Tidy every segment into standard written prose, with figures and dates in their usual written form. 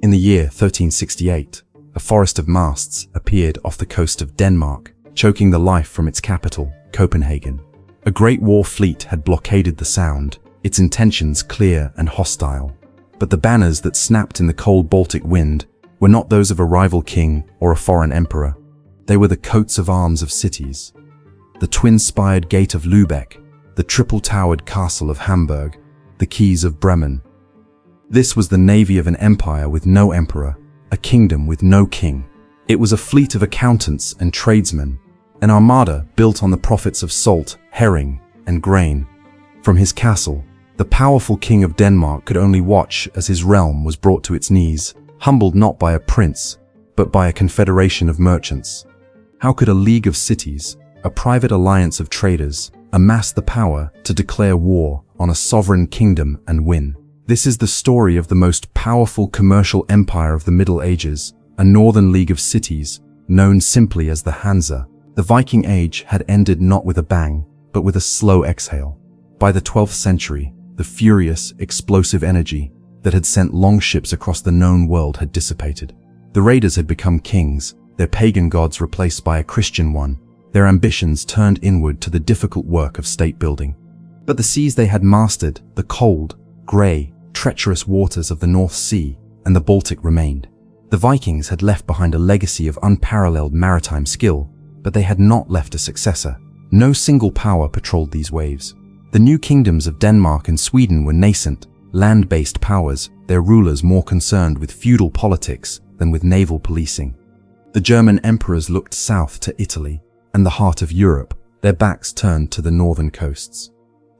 In the year 1368, a forest of masts appeared off the coast of Denmark, choking the life from its capital, Copenhagen. A great war fleet had blockaded the Sound, its intentions clear and hostile. But the banners that snapped in the cold Baltic wind were not those of a rival king or a foreign emperor. They were the coats of arms of cities. The twin-spired gate of Lübeck, the triple-towered castle of Hamburg, the keys of Bremen. This was the navy of an empire with no emperor, a kingdom with no king. It was a fleet of accountants and tradesmen, an armada built on the profits of salt, herring, and grain. From his castle, the powerful king of Denmark could only watch as his realm was brought to its knees, humbled not by a prince, but by a confederation of merchants. How could a league of cities, a private alliance of traders, amass the power to declare war on a sovereign kingdom and win? This is the story of the most powerful commercial empire of the Middle Ages, a northern league of cities, known simply as the Hansa. The Viking Age had ended not with a bang, but with a slow exhale. By the 12th century, the furious, explosive energy that had sent longships across the known world had dissipated. The raiders had become kings, their pagan gods replaced by a Christian one, their ambitions turned inward to the difficult work of state building. But the seas they had mastered, the cold, grey, treacherous waters of the North Sea and the Baltic remained. The Vikings had left behind a legacy of unparalleled maritime skill, but they had not left a successor. No single power patrolled these waves. The new kingdoms of Denmark and Sweden were nascent, land-based powers, their rulers more concerned with feudal politics than with naval policing. The German emperors looked south to Italy and the heart of Europe, their backs turned to the northern coasts.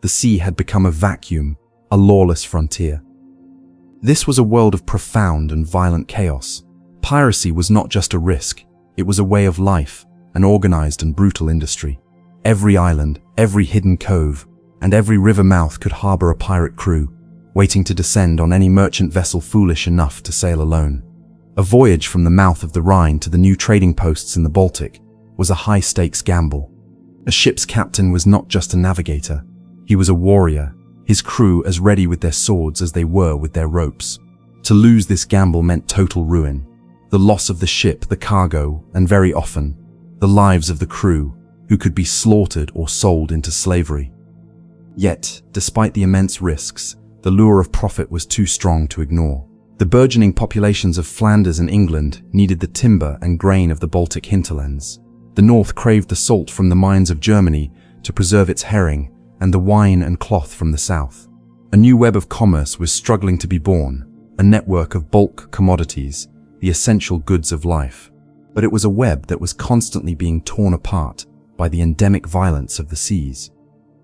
The sea had become a vacuum, a lawless frontier. This was a world of profound and violent chaos. Piracy was not just a risk, it was a way of life, an organized and brutal industry. Every island, every hidden cove, and every river mouth could harbor a pirate crew, waiting to descend on any merchant vessel foolish enough to sail alone. A voyage from the mouth of the Rhine to the new trading posts in the Baltic was a high-stakes gamble. A ship's captain was not just a navigator, he was a warrior, his crew as ready with their swords as they were with their ropes. To lose this gamble meant total ruin, the loss of the ship, the cargo, and very often, the lives of the crew, who could be slaughtered or sold into slavery. Yet, despite the immense risks, the lure of profit was too strong to ignore. The burgeoning populations of Flanders and England needed the timber and grain of the Baltic hinterlands. The north craved the salt from the mines of Germany to preserve its herring, and the wine and cloth from the south. A new web of commerce was struggling to be born, a network of bulk commodities, the essential goods of life. But it was a web that was constantly being torn apart by the endemic violence of the seas.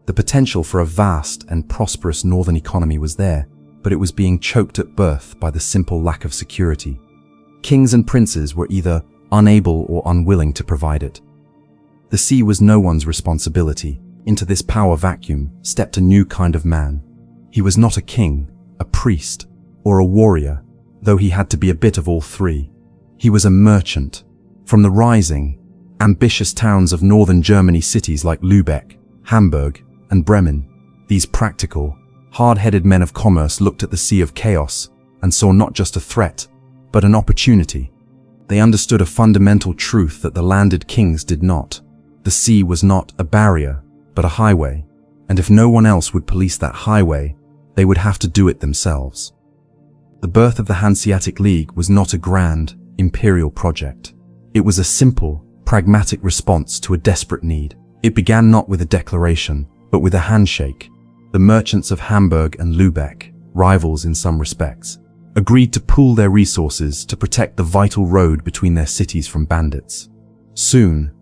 The potential for a vast and prosperous northern economy was there, but it was being choked at birth by the simple lack of security. Kings and princes were either unable or unwilling to provide it. The sea was no one's responsibility. Into this power vacuum stepped a new kind of man. He was not a king, a priest, or a warrior, though he had to be a bit of all three. He was a merchant. From the rising, ambitious towns of northern Germany, cities like Lübeck, Hamburg, and Bremen, these practical, hard-headed men of commerce looked at the sea of chaos and saw not just a threat, but an opportunity. They understood a fundamental truth that the landed kings did not. The sea was not a barrier, but a highway, and if no one else would police that highway, they would have to do it themselves. The birth of the Hanseatic League was not a grand, imperial project. It was a simple, pragmatic response to a desperate need. It began not with a declaration, but with a handshake. The merchants of Hamburg and Lübeck, rivals in some respects, agreed to pool their resources to protect the vital road between their cities from bandits. Soon,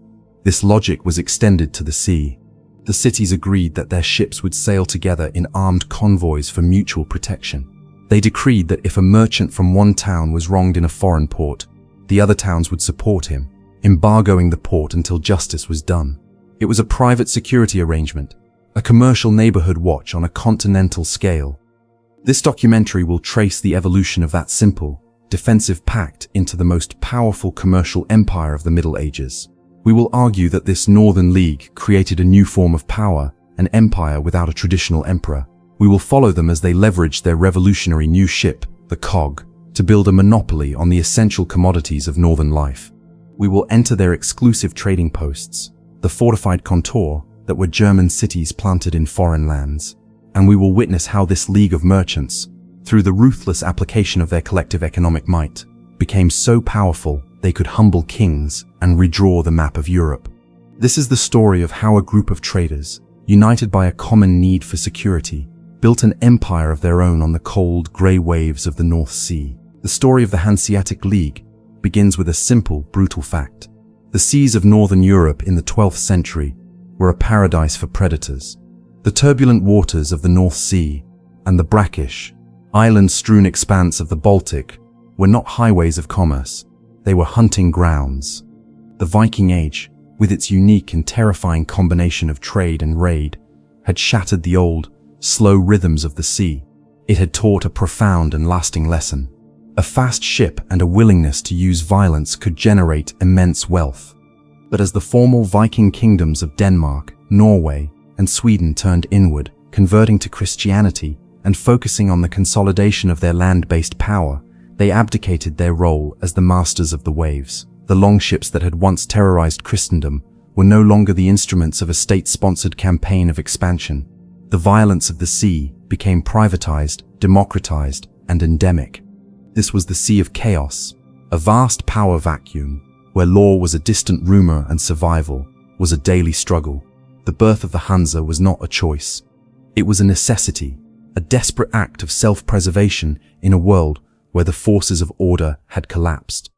this logic was extended to the sea. The cities agreed that their ships would sail together in armed convoys for mutual protection. They decreed that if a merchant from one town was wronged in a foreign port, the other towns would support him, embargoing the port until justice was done. It was a private security arrangement, a commercial neighborhood watch on a continental scale. This documentary will trace the evolution of that simple, defensive pact into the most powerful commercial empire of the Middle Ages. We will argue that this Northern League created a new form of power, an empire without a traditional emperor. We will follow them as they leveraged their revolutionary new ship, the cog, to build a monopoly on the essential commodities of northern life. We will enter their exclusive trading posts, the fortified contour that were German cities planted in foreign lands, and we will witness how this league of merchants, through the ruthless application of their collective economic might, became so powerful they could humble kings and redraw the map of Europe. This is the story of how a group of traders, united by a common need for security, built an empire of their own on the cold, grey waves of the North Sea. The story of the Hanseatic League begins with a simple, brutal fact. The seas of northern Europe in the 12th century were a paradise for predators. The turbulent waters of the North Sea and the brackish, island-strewn expanse of the Baltic were not highways of commerce, they were hunting grounds. The Viking Age, with its unique and terrifying combination of trade and raid, had shattered the old, slow rhythms of the sea. It had taught a profound and lasting lesson. A fast ship and a willingness to use violence could generate immense wealth. But as the formal Viking kingdoms of Denmark, Norway, and Sweden turned inward, converting to Christianity and focusing on the consolidation of their land-based power, they abdicated their role as the masters of the waves. The longships that had once terrorized Christendom were no longer the instruments of a state-sponsored campaign of expansion. The violence of the sea became privatized, democratized, and endemic. This was the Sea of Chaos, a vast power vacuum, where law was a distant rumor and survival was a daily struggle. The birth of the Hansa was not a choice. It was a necessity, a desperate act of self-preservation in a world where the forces of order had collapsed.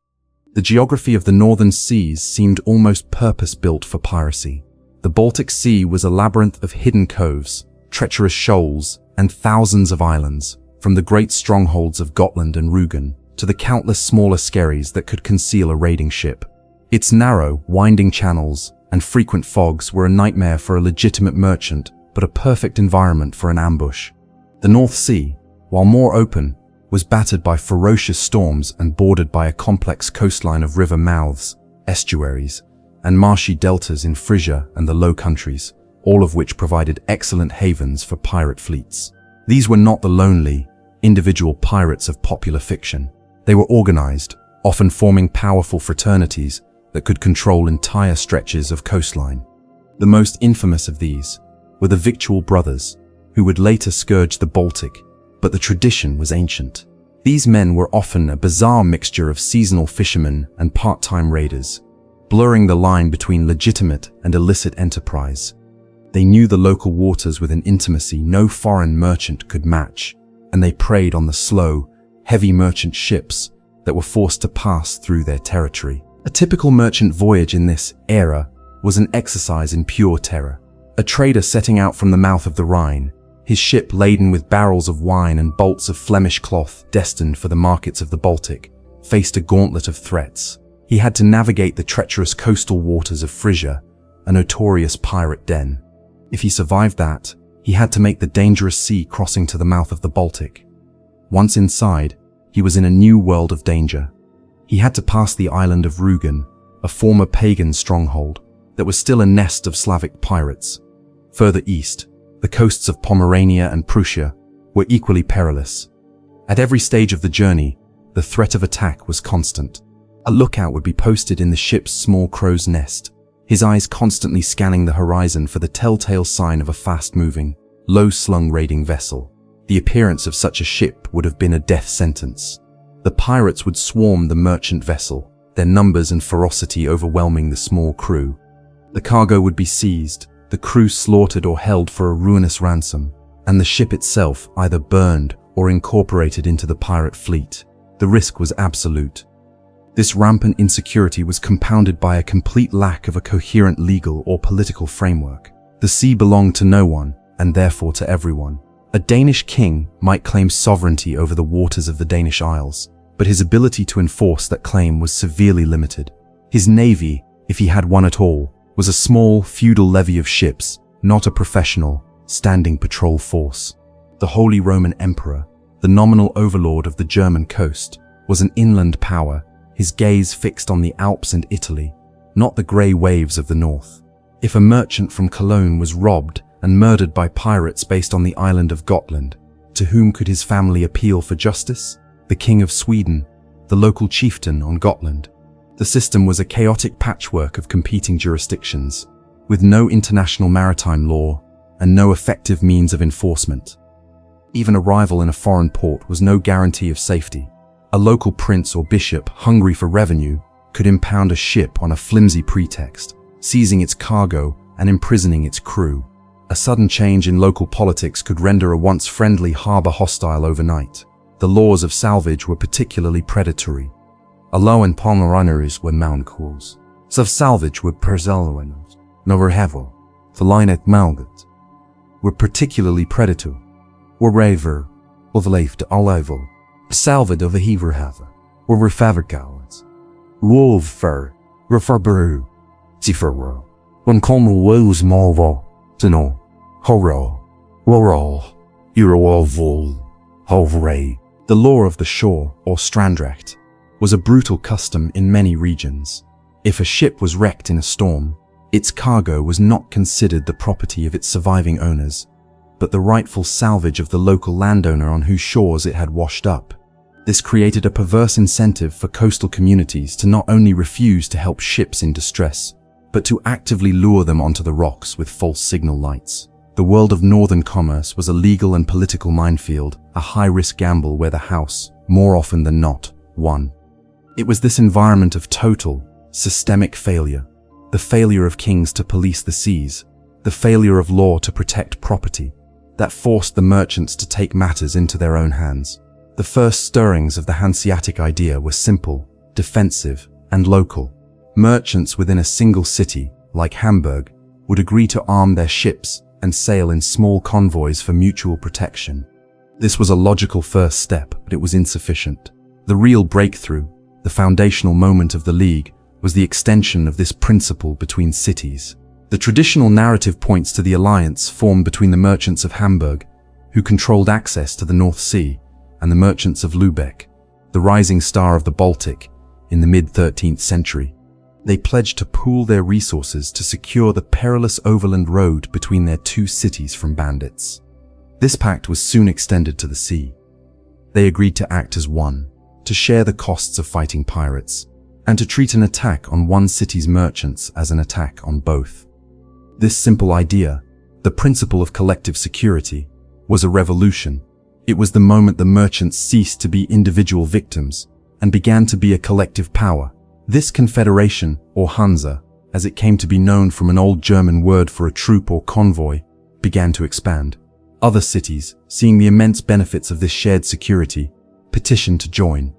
The geography of the northern seas seemed almost purpose-built for piracy. The Baltic Sea was a labyrinth of hidden coves, treacherous shoals, and thousands of islands, from the great strongholds of Gotland and Rügen to the countless smaller skerries that could conceal a raiding ship. Its narrow, winding channels and frequent fogs were a nightmare for a legitimate merchant, but a perfect environment for an ambush. The North Sea, while more open, was battered by ferocious storms and bordered by a complex coastline of river mouths, estuaries, and marshy deltas in Frisia and the Low Countries, all of which provided excellent havens for pirate fleets. These were not the lonely, individual pirates of popular fiction. They were organized, often forming powerful fraternities that could control entire stretches of coastline. The most infamous of these were the Victual Brothers, who would later scourge the Baltic, but the tradition was ancient. These men were often a bizarre mixture of seasonal fishermen and part-time raiders, blurring the line between legitimate and illicit enterprise. They knew the local waters with an intimacy no foreign merchant could match, and they preyed on the slow, heavy merchant ships that were forced to pass through their territory. A typical merchant voyage in this era was an exercise in pure terror. A trader setting out from the mouth of the Rhine, his ship laden with barrels of wine and bolts of Flemish cloth destined for the markets of the Baltic, faced a gauntlet of threats. He had to navigate the treacherous coastal waters of Frisia, a notorious pirate den. If he survived that, he had to make the dangerous sea crossing to the mouth of the Baltic. Once inside, he was in a new world of danger. He had to pass the island of Rügen, a former pagan stronghold that was still a nest of Slavic pirates. Further east, the coasts of Pomerania and Prussia were equally perilous. At every stage of the journey, the threat of attack was constant. A lookout would be posted in the ship's small crow's nest, his eyes constantly scanning the horizon for the telltale sign of a fast-moving, low-slung raiding vessel. The appearance of such a ship would have been a death sentence. The pirates would swarm the merchant vessel, their numbers and ferocity overwhelming the small crew. The cargo would be seized, the crew slaughtered or held for a ruinous ransom, and the ship itself either burned or incorporated into the pirate fleet. The risk was absolute. This rampant insecurity was compounded by a complete lack of a coherent legal or political framework. The sea belonged to no one, and therefore to everyone. A Danish king might claim sovereignty over the waters of the Danish Isles, but his ability to enforce that claim was severely limited. His navy, if he had one at all, was a small, feudal levy of ships, not a professional, standing patrol force. The Holy Roman Emperor, the nominal overlord of the German coast, was an inland power, his gaze fixed on the Alps and Italy, not the grey waves of the north. If a merchant from Cologne was robbed and murdered by pirates based on the island of Gotland, to whom could his family appeal for justice? the King of Sweden, the local chieftain on Gotland. The system was a chaotic patchwork of competing jurisdictions, with no international maritime law and no effective means of enforcement. Even arrival in a foreign port was no guarantee of safety. A local prince or bishop, hungry for revenue, could impound a ship on a flimsy pretext, seizing its cargo and imprisoning its crew. A sudden change in local politics could render a once friendly harbor hostile overnight. The laws of salvage were particularly predatory. Allow and Pomeraniers were mount calls. Of salvage were perzelwenos, noverhevel, the line at Malgat, were particularly predatory. Were raver, of leif de alivel, salvad of a heverhaven, were refavergowens. Wolfer, refarberu, ziferro, when como woes malvo, teno, horo, woro, eurowolvol, hovray. The law of the shore, or strandrecht, was a brutal custom in many regions. If a ship was wrecked in a storm, its cargo was not considered the property of its surviving owners, but the rightful salvage of the local landowner on whose shores it had washed up. This created a perverse incentive for coastal communities to not only refuse to help ships in distress, but to actively lure them onto the rocks with false signal lights. The world of northern commerce was a legal and political minefield, a high-risk gamble where the house, more often than not, won. It was this environment of total, systemic failure, the failure of kings to police the seas, the failure of law to protect property, that forced the merchants to take matters into their own hands. The first stirrings of the Hanseatic idea were simple, defensive, and local. Merchants within a single city, like Hamburg, would agree to arm their ships and sail in small convoys for mutual protection. This was a logical first step, but it was insufficient. The real breakthrough, the foundational moment of the League, was the extension of this principle between cities. The traditional narrative points to the alliance formed between the merchants of Hamburg, who controlled access to the North Sea, and the merchants of Lübeck, the rising star of the Baltic, in the mid-13th century. They pledged to pool their resources to secure the perilous overland road between their two cities from bandits. This pact was soon extended to the sea. They agreed to act as one, to share the costs of fighting pirates, and to treat an attack on one city's merchants as an attack on both. This simple idea, the principle of collective security, was a revolution. It was the moment the merchants ceased to be individual victims and began to be a collective power. This confederation, or Hansa, as it came to be known from an old German word for a troop or convoy, began to expand. Other cities, seeing the immense benefits of this shared security, petitioned to join.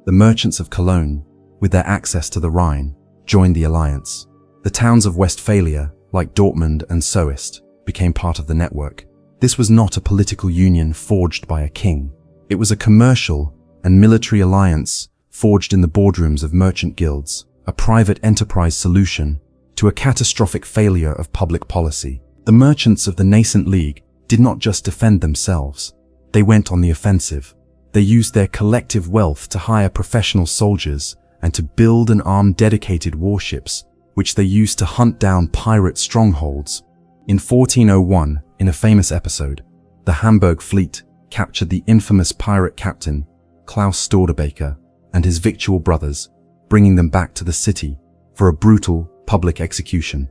The merchants of Cologne, with their access to the Rhine, joined the alliance. The towns of Westphalia, like Dortmund and Soest, became part of the network. This was not a political union forged by a king. It was a commercial and military alliance forged in the boardrooms of merchant guilds, a private enterprise solution to a catastrophic failure of public policy. The merchants of the nascent league did not just defend themselves. They went on the offensive. They used their collective wealth to hire professional soldiers and to build and arm dedicated warships, which they used to hunt down pirate strongholds. In 1401, in a famous episode, the Hamburg fleet captured the infamous pirate captain, Klaus Stordebaker, and his victual brothers, bringing them back to the city for a brutal public execution,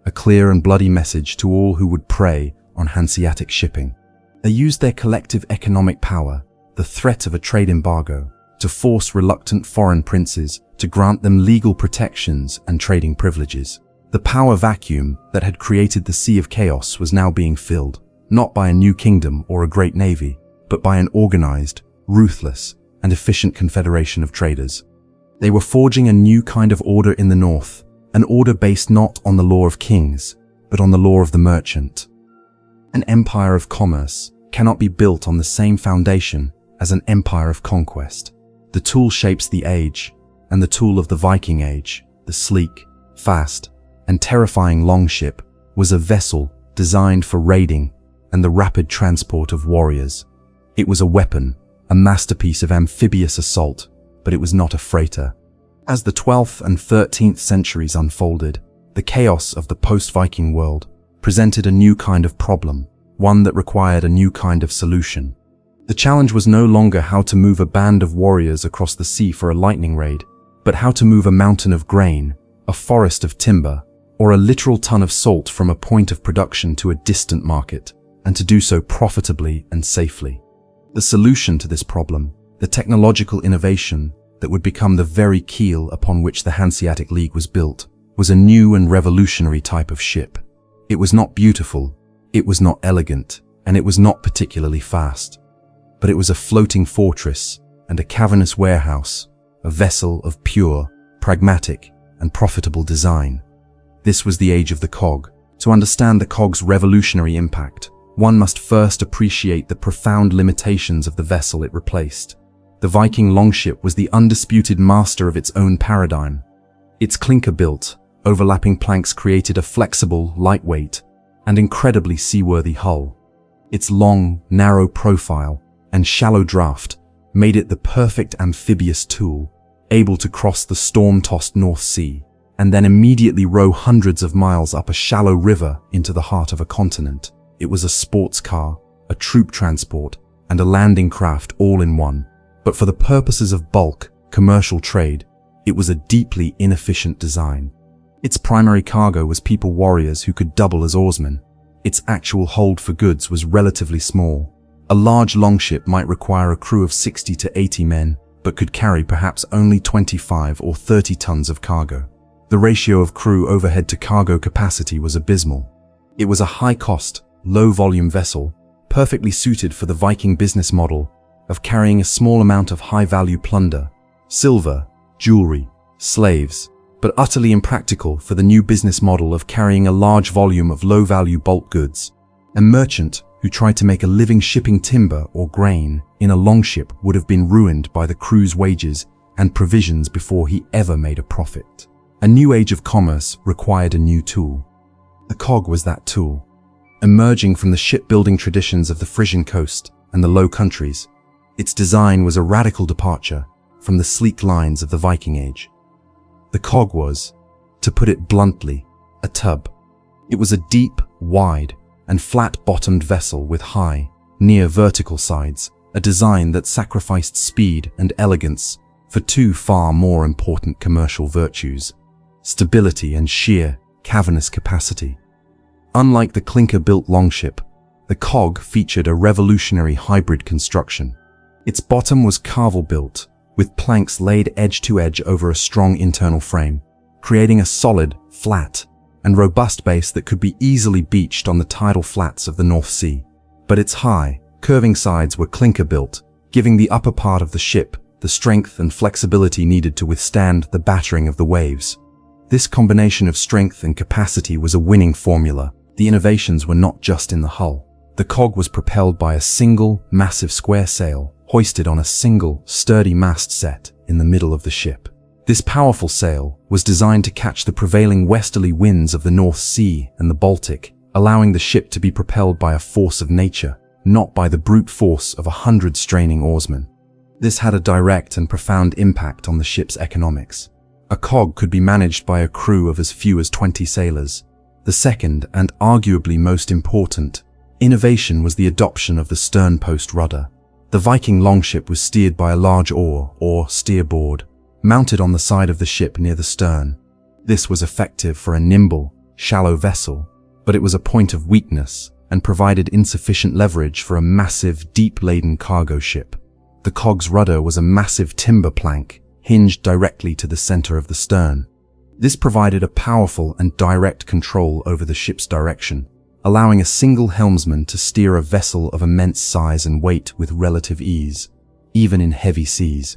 a clear and bloody message to all who would prey on Hanseatic shipping. They used their collective economic power, the threat of a trade embargo, to force reluctant foreign princes to grant them legal protections and trading privileges. The power vacuum that had created the Sea of Chaos was now being filled, not by a new kingdom or a great navy, but by an organized, ruthless, and efficient confederation of traders. They were forging a new kind of order in the north, an order based not on the law of kings, but on the law of the merchant. An empire of commerce cannot be built on the same foundation as an empire of conquest. The tool shapes the age, and the tool of the Viking Age, the sleek, fast, and terrifying longship, was a vessel designed for raiding and the rapid transport of warriors. It was a weapon, a masterpiece of amphibious assault, but it was not a freighter. As the 12th and 13th centuries unfolded, the chaos of the post-Viking world presented a new kind of problem, one that required a new kind of solution. The challenge was no longer how to move a band of warriors across the sea for a lightning raid, but how to move a mountain of grain, a forest of timber, or a literal ton of salt from a point of production to a distant market, and to do so profitably and safely. The solution to this problem, the technological innovation that would become the very keel upon which the Hanseatic League was built, was a new and revolutionary type of ship. It was not beautiful, it was not elegant, and it was not particularly fast. But it was a floating fortress and a cavernous warehouse, a vessel of pure, pragmatic, and profitable design. This was the age of the cog. To understand the cog's revolutionary impact, one must first appreciate the profound limitations of the vessel it replaced. The Viking longship was the undisputed master of its own paradigm. Its clinker-built, overlapping planks created a flexible, lightweight, and incredibly seaworthy hull. Its long, narrow profile and shallow draft made it the perfect amphibious tool, able to cross the storm-tossed North Sea and then immediately row hundreds of miles up a shallow river into the heart of a continent. It was a sports car, a troop transport, and a landing craft all in one. But for the purposes of bulk, commercial trade, it was a deeply inefficient design. Its primary cargo was people warriors who could double as oarsmen. Its actual hold for goods was relatively small. A large longship might require a crew of 60 to 80 men, but could carry perhaps only 25 or 30 tons of cargo. The ratio of crew overhead to cargo capacity was abysmal. It was a high-cost, low-volume vessel, perfectly suited for the Viking business model of carrying a small amount of high-value plunder, silver, jewelry, slaves, but utterly impractical for the new business model of carrying a large volume of low-value bulk goods. A merchant who tried to make a living shipping timber or grain in a longship would have been ruined by the crew's wages and provisions before he ever made a profit. A new age of commerce required a new tool. The cog was that tool. Emerging from the shipbuilding traditions of the Frisian coast and the Low Countries, its design was a radical departure from the sleek lines of the Viking Age. The cog was, to put it bluntly, a tub. It was a deep, wide, and flat-bottomed vessel with high, near vertical sides, a design that sacrificed speed and elegance for two far more important commercial virtues: stability and sheer, cavernous capacity. Unlike the clinker-built longship, the cog featured a revolutionary hybrid construction. Its bottom was carvel-built, with planks laid edge-to-edge over a strong internal frame, creating a solid, flat, and robust base that could be easily beached on the tidal flats of the North Sea. But its high, curving sides were clinker-built, giving the upper part of the ship the strength and flexibility needed to withstand the battering of the waves. This combination of strength and capacity was a winning formula. The innovations were not just in the hull. The cog was propelled by a single, massive square sail, hoisted on a single, sturdy mast set in the middle of the ship. This powerful sail was designed to catch the prevailing westerly winds of the North Sea and the Baltic, allowing the ship to be propelled by a force of nature, not by the brute force of 100 straining oarsmen. This had a direct and profound impact on the ship's economics. A cog could be managed by a crew of as few as 20 sailors. The second, and arguably most important, innovation was the adoption of the stern-post rudder. The Viking longship was steered by a large oar, or steerboard, mounted on the side of the ship near the stern. This was effective for a nimble, shallow vessel, but it was a point of weakness and provided insufficient leverage for a massive, deep-laden cargo ship. The cog's rudder was a massive timber plank, hinged directly to the center of the stern. This provided a powerful and direct control over the ship's direction, allowing a single helmsman to steer a vessel of immense size and weight with relative ease, even in heavy seas.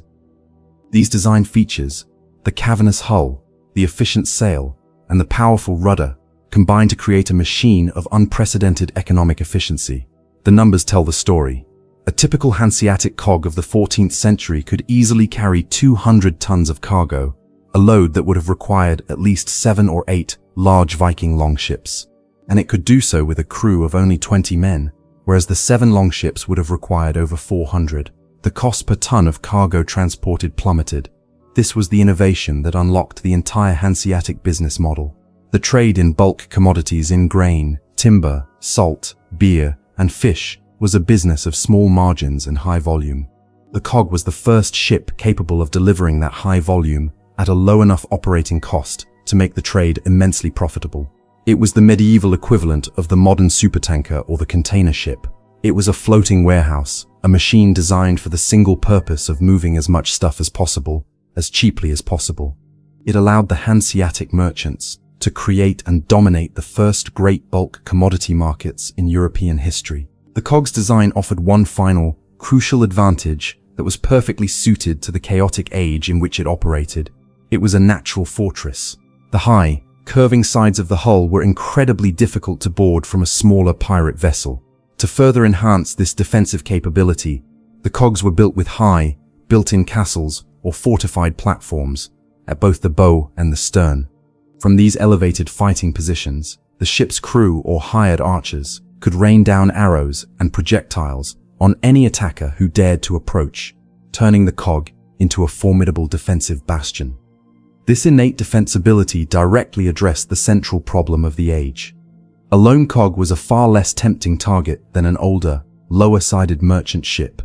These design features, the cavernous hull, the efficient sail, and the powerful rudder, combined to create a machine of unprecedented economic efficiency. The numbers tell the story. A typical Hanseatic cog of the 14th century could easily carry 200 tons of cargo, a load that would have required at least 7 or 8 large Viking longships. And it could do so with a crew of only 20 men, whereas the 7 longships would have required over 400. The cost per ton of cargo transported plummeted. This was the innovation that unlocked the entire Hanseatic business model. The trade in bulk commodities in grain, timber, salt, beer, and fish was a business of small margins and high volume. The cog was the first ship capable of delivering that high volume at a low enough operating cost to make the trade immensely profitable. It was the medieval equivalent of the modern supertanker or the container ship. It was a floating warehouse, a machine designed for the single purpose of moving as much stuff as possible, as cheaply as possible. It allowed the Hanseatic merchants to create and dominate the first great bulk commodity markets in European history. The cog's design offered one final, crucial advantage that was perfectly suited to the chaotic age in which it operated. It was a natural fortress. The high, curving sides of the hull were incredibly difficult to board from a smaller pirate vessel. To further enhance this defensive capability, the cogs were built with high, built-in castles or fortified platforms at both the bow and the stern. From these elevated fighting positions, the ship's crew or hired archers could rain down arrows and projectiles on any attacker who dared to approach, turning the cog into a formidable defensive bastion. This innate defensibility directly addressed the central problem of the age. A lone cog was a far less tempting target than an older, lower-sided merchant ship.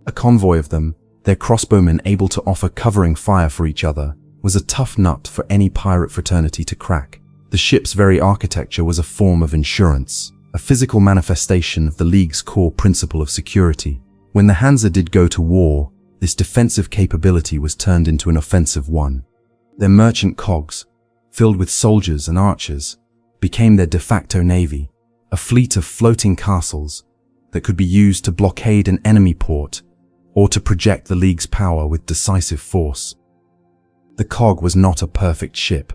A convoy of them, their crossbowmen able to offer covering fire for each other, was a tough nut for any pirate fraternity to crack. The ship's very architecture was a form of insurance, a physical manifestation of the League's core principle of security. When the Hansa did go to war, this defensive capability was turned into an offensive one. Their merchant cogs, filled with soldiers and archers, became their de facto navy, a fleet of floating castles that could be used to blockade an enemy port or to project the League's power with decisive force. The cog was not a perfect ship.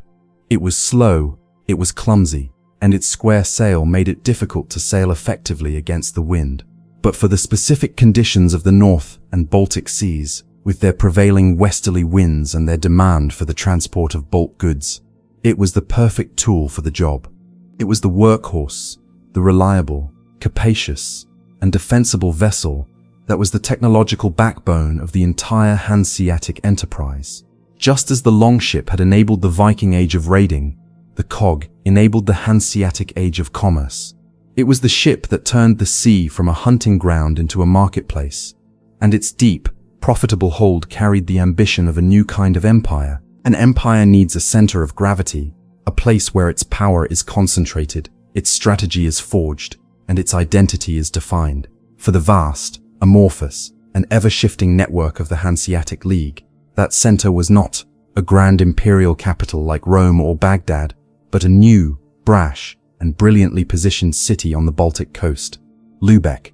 It was slow, it was clumsy, and its square sail made it difficult to sail effectively against the wind. But for the specific conditions of the North and Baltic seas, with their prevailing westerly winds and their demand for the transport of bulk goods, it was the perfect tool for the job. It was the workhorse, the reliable, capacious, and defensible vessel that was the technological backbone of the entire Hanseatic enterprise. Just as the longship had enabled the Viking age of raiding, the cog enabled the Hanseatic age of commerce. It was the ship that turned the sea from a hunting ground into a marketplace, and its deep, profitable hold carried the ambition of a new kind of empire. An empire needs a center of gravity, a place where its power is concentrated, its strategy is forged, and its identity is defined. For the vast, amorphous, and ever-shifting network of the Hanseatic League, that center was not a grand imperial capital like Rome or Baghdad, but a new, brash, and brilliantly positioned city on the Baltic coast, Lübeck.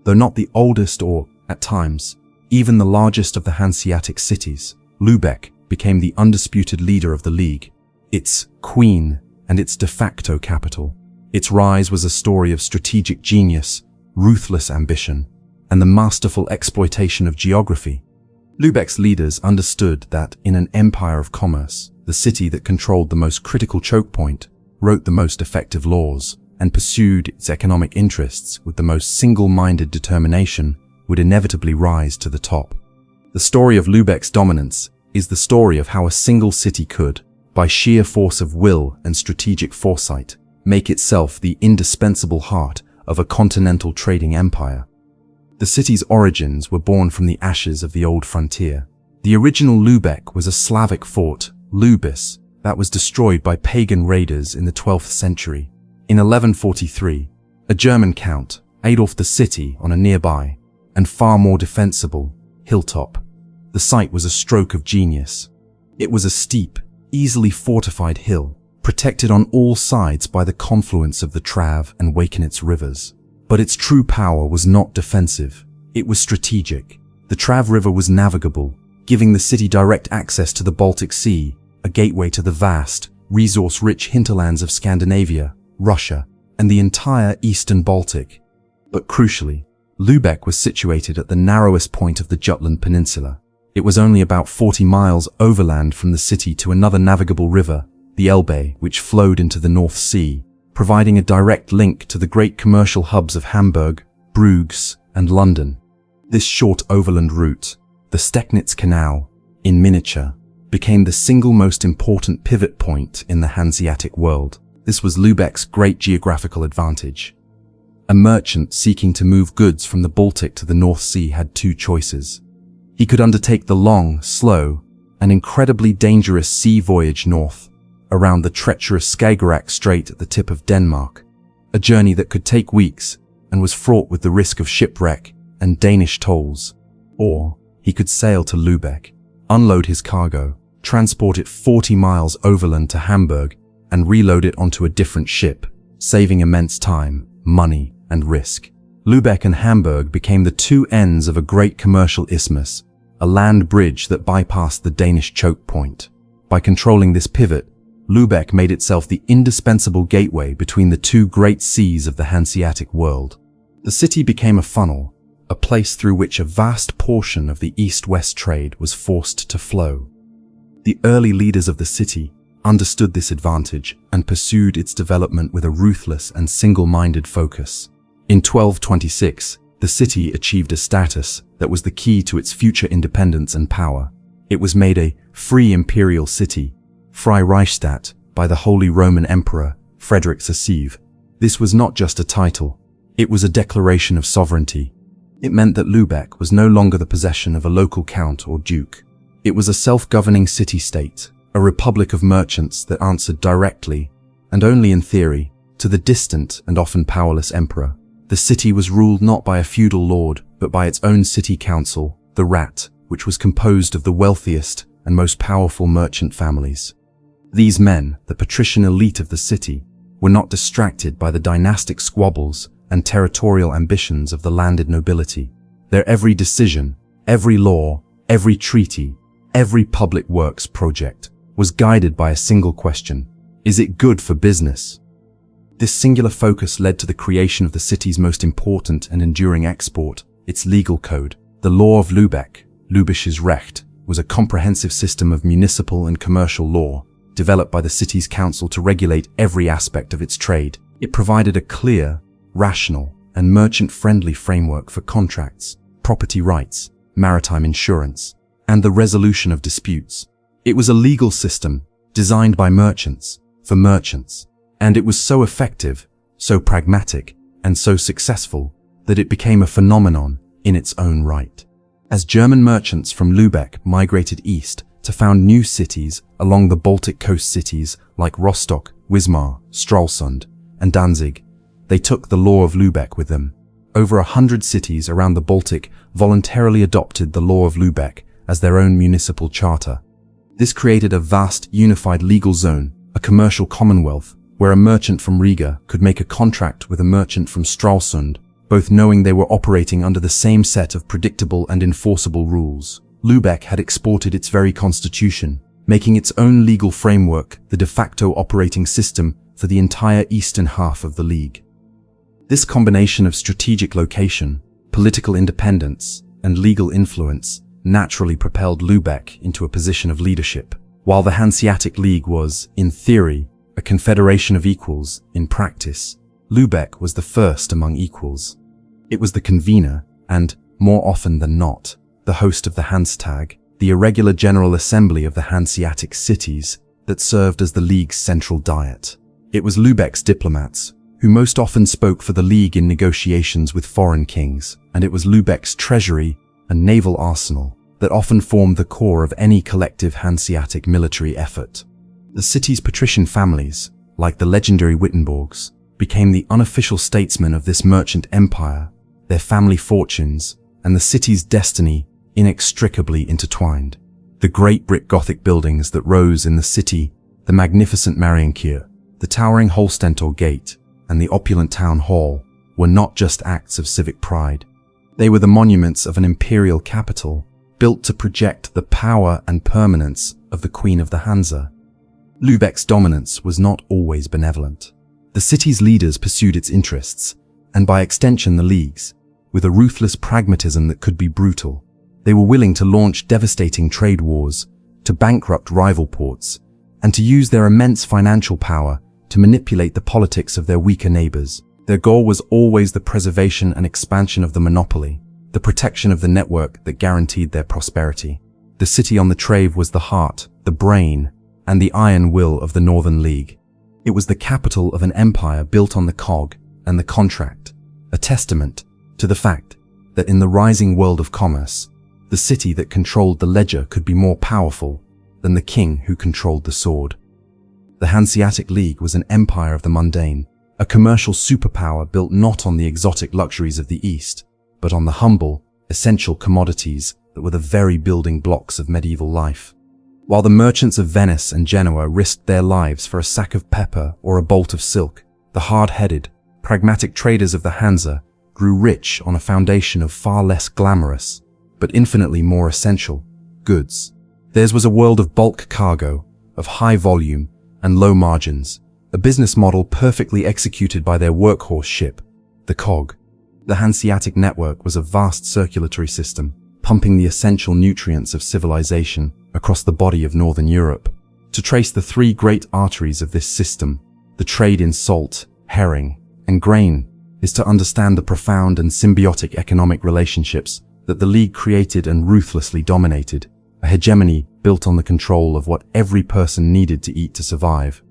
Though not the oldest or, at times, even the largest of the Hanseatic cities, Lübeck became the undisputed leader of the League, its queen and its de facto capital. Its rise was a story of strategic genius, ruthless ambition, and the masterful exploitation of geography. Lübeck's leaders understood that in an empire of commerce, the city that controlled the most critical choke point, wrote the most effective laws, and pursued its economic interests with the most single-minded determination would inevitably rise to the top. The story of Lübeck's dominance is the story of how a single city could, by sheer force of will and strategic foresight, make itself the indispensable heart of a continental trading empire. The city's origins were born from the ashes of the old frontier. The original Lübeck was a Slavic fort, Lubis, that was destroyed by pagan raiders in the 12th century. In 1143, a German count Adolf the city on a nearby, and far more defensible, hilltop. The site was a stroke of genius. It was a steep, easily fortified hill, protected on all sides by the confluence of the Trav and Wakenitz rivers. But its true power was not defensive, it was strategic. The Trav River was navigable, giving the city direct access to the Baltic Sea, a gateway to the vast, resource-rich hinterlands of Scandinavia, Russia, and the entire eastern Baltic. But crucially, Lübeck was situated at the narrowest point of the Jutland Peninsula. It was only about 40 miles overland from the city to another navigable river, the Elbe, which flowed into the North Sea, providing a direct link to the great commercial hubs of Hamburg, Bruges, and London. This short overland route, the Stecknitz Canal, in miniature, became the single most important pivot point in the Hanseatic world. This was Lübeck's great geographical advantage. A merchant seeking to move goods from the Baltic to the North Sea had two choices. He could undertake the long, slow, and incredibly dangerous sea voyage north, around the treacherous Skagerrak Strait at the tip of Denmark, a journey that could take weeks and was fraught with the risk of shipwreck and Danish tolls. Or he could sail to Lübeck, unload his cargo, transport it 40 miles overland to Hamburg, and reload it onto a different ship, saving immense time, money, and risk. Lübeck and Hamburg became the two ends of a great commercial isthmus, a land bridge that bypassed the Danish choke point. By controlling this pivot, Lübeck made itself the indispensable gateway between the two great seas of the Hanseatic world. The city became a funnel, a place through which a vast portion of the east-west trade was forced to flow. The early leaders of the city understood this advantage and pursued its development with a ruthless and single-minded focus. In 1226, the city achieved a status that was the key to its future independence and power. It was made a free imperial city, Freie Reichsstadt, by the Holy Roman Emperor Frederick Sassiv. This was not just a title, it was a declaration of sovereignty. It meant that Lübeck was no longer the possession of a local count or duke. It was a self-governing city-state, a republic of merchants that answered directly, and only in theory, to the distant and often powerless emperor. The city was ruled not by a feudal lord, but by its own city council, the Rat, which was composed of the wealthiest and most powerful merchant families. These men, the patrician elite of the city, were not distracted by the dynastic squabbles and territorial ambitions of the landed nobility. Their every decision, every law, every treaty, every public works project was guided by a single question: is it good for business? This singular focus led to the creation of the city's most important and enduring export, its legal code. The Law of Lübeck, Lübisches Recht, was a comprehensive system of municipal and commercial law, developed by the city's council to regulate every aspect of its trade. It provided a clear, rational, and merchant-friendly framework for contracts, property rights, maritime insurance, and the resolution of disputes. It was a legal system designed by merchants, for merchants, and it was so effective, so pragmatic, and so successful that it became a phenomenon in its own right. As German merchants from Lübeck migrated east to found new cities along the Baltic coast, cities like Rostock, Wismar, Stralsund, and Danzig, they took the Law of Lübeck with them. Over 100 cities around the Baltic voluntarily adopted the Law of Lübeck as their own municipal charter. This created a vast, unified legal zone, a commercial commonwealth, where a merchant from Riga could make a contract with a merchant from Stralsund, both knowing they were operating under the same set of predictable and enforceable rules. Lübeck had exported its very constitution, making its own legal framework the de facto operating system for the entire eastern half of the League. This combination of strategic location, political independence, and legal influence naturally propelled Lübeck into a position of leadership. While the Hanseatic League was, in theory, a confederation of equals, in practice, Lübeck was the first among equals. It was the convener and, more often than not, the host of the Hanstag, the irregular General Assembly of the Hanseatic cities that served as the League's central diet. It was Lübeck's diplomats who most often spoke for the League in negotiations with foreign kings, and it was Lübeck's treasury and naval arsenal that often formed the core of any collective Hanseatic military effort. The city's patrician families, like the legendary Wittenborgs, became the unofficial statesmen of this merchant empire, their family fortunes, and the city's destiny inextricably intertwined. The great brick Gothic buildings that rose in the city, the magnificent Marienkirche, the towering Holstentor Gate, and the opulent town hall, were not just acts of civic pride. They were the monuments of an imperial capital, built to project the power and permanence of the Queen of the Hansa. Lübeck's dominance was not always benevolent. The city's leaders pursued its interests, and by extension the League's, with a ruthless pragmatism that could be brutal. They were willing to launch devastating trade wars, to bankrupt rival ports, and to use their immense financial power to manipulate the politics of their weaker neighbors. Their goal was always the preservation and expansion of the monopoly, the protection of the network that guaranteed their prosperity. The city on the Trave was the heart, the brain, and the iron will of the Northern League. It was the capital of an empire built on the cog and the contract, a testament to the fact that in the rising world of commerce, the city that controlled the ledger could be more powerful than the king who controlled the sword. The Hanseatic League was an empire of the mundane, a commercial superpower built not on the exotic luxuries of the East, but on the humble, essential commodities that were the very building blocks of medieval life. While the merchants of Venice and Genoa risked their lives for a sack of pepper or a bolt of silk, the hard-headed, pragmatic traders of the Hansa grew rich on a foundation of far less glamorous, but infinitely more essential, goods. Theirs was a world of bulk cargo, of high volume and low margins, a business model perfectly executed by their workhorse ship, the cog. The Hanseatic network was a vast circulatory system, pumping the essential nutrients of civilization across the body of northern Europe. To trace the three great arteries of this system, the trade in salt, herring, and grain, is to understand the profound and symbiotic economic relationships that the League created and ruthlessly dominated, a hegemony built on the control of what every person needed to eat to survive.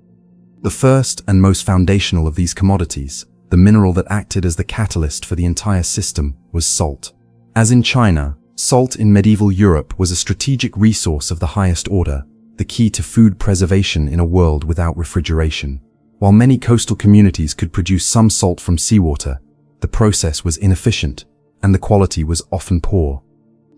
The first and most foundational of these commodities, the mineral that acted as the catalyst for the entire system, was salt. As in China, salt in medieval Europe was a strategic resource of the highest order, the key to food preservation in a world without refrigeration. While many coastal communities could produce some salt from seawater, the process was inefficient, and the quality was often poor.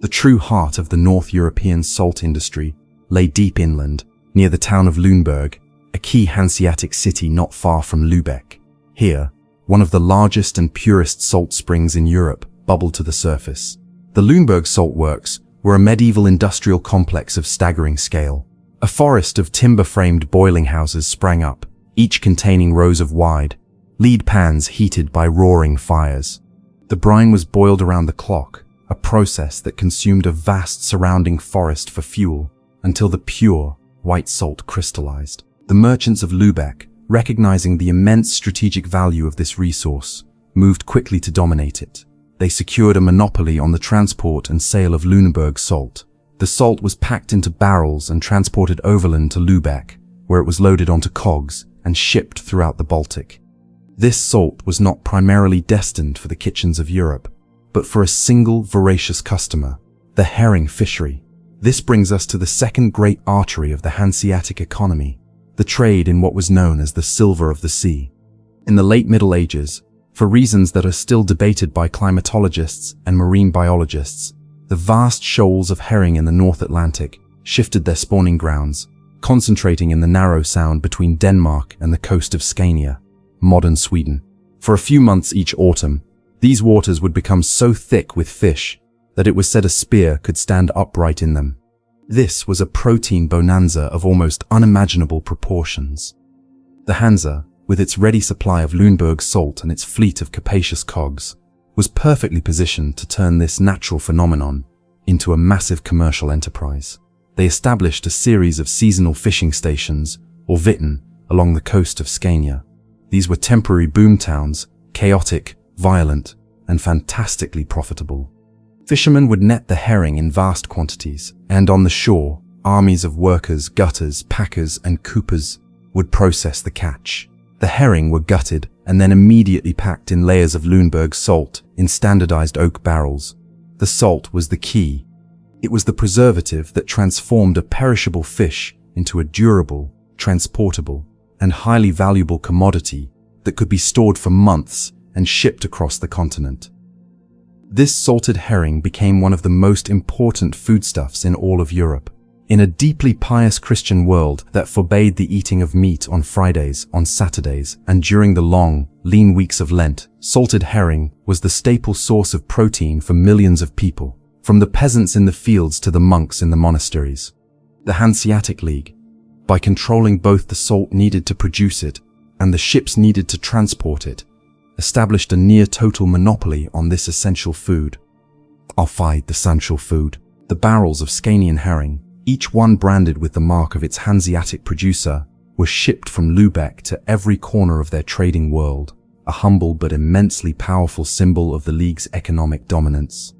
The true heart of the North European salt industry lay deep inland, near the town of Lüneburg, a key Hanseatic city not far from Lübeck. Here, one of the largest and purest salt springs in Europe bubbled to the surface. The Lüneburg salt works were a medieval industrial complex of staggering scale. A forest of timber-framed boiling houses sprang up, each containing rows of wide, lead pans heated by roaring fires. The brine was boiled around the clock, a process that consumed a vast surrounding forest for fuel until the pure, white salt crystallized. The merchants of Lübeck, recognizing the immense strategic value of this resource, moved quickly to dominate it. They secured a monopoly on the transport and sale of Lüneburg salt. The salt was packed into barrels and transported overland to Lübeck, where it was loaded onto cogs and shipped throughout the Baltic. This salt was not primarily destined for the kitchens of Europe, but for a single voracious customer, the herring fishery. This brings us to the second great artery of the Hanseatic economy, the trade in what was known as the silver of the sea. In the late Middle Ages, for reasons that are still debated by climatologists and marine biologists, the vast shoals of herring in the North Atlantic shifted their spawning grounds, concentrating in the narrow sound between Denmark and the coast of Scania, modern Sweden. For a few months each autumn, these waters would become so thick with fish that it was said a spear could stand upright in them. This was a protein bonanza of almost unimaginable proportions. The Hansa, with its ready supply of Lüneburg salt and its fleet of capacious cogs, was perfectly positioned to turn this natural phenomenon into a massive commercial enterprise. They established a series of seasonal fishing stations, or Vitten, along the coast of Scania. These were temporary boom towns, chaotic, violent, and fantastically profitable. Fishermen would net the herring in vast quantities, and on the shore, armies of workers, gutters, packers, and coopers would process the catch. The herring were gutted and then immediately packed in layers of Lüneburg salt in standardized oak barrels. The salt was the key. It was the preservative that transformed a perishable fish into a durable, transportable, and highly valuable commodity that could be stored for months and shipped across the continent. This salted herring became one of the most important foodstuffs in all of Europe. In a deeply pious Christian world that forbade the eating of meat on Fridays, on Saturdays, and during the long, lean weeks of Lent, salted herring was the staple source of protein for millions of people, from the peasants in the fields to the monks in the monasteries. The Hanseatic League, by controlling both the salt needed to produce it and the ships needed to transport it, established a near-total monopoly on this essential food. The essential food. The barrels of Scanian herring, each one branded with the mark of its Hanseatic producer, were shipped from Lübeck to every corner of their trading world, a humble but immensely powerful symbol of the League's economic dominance.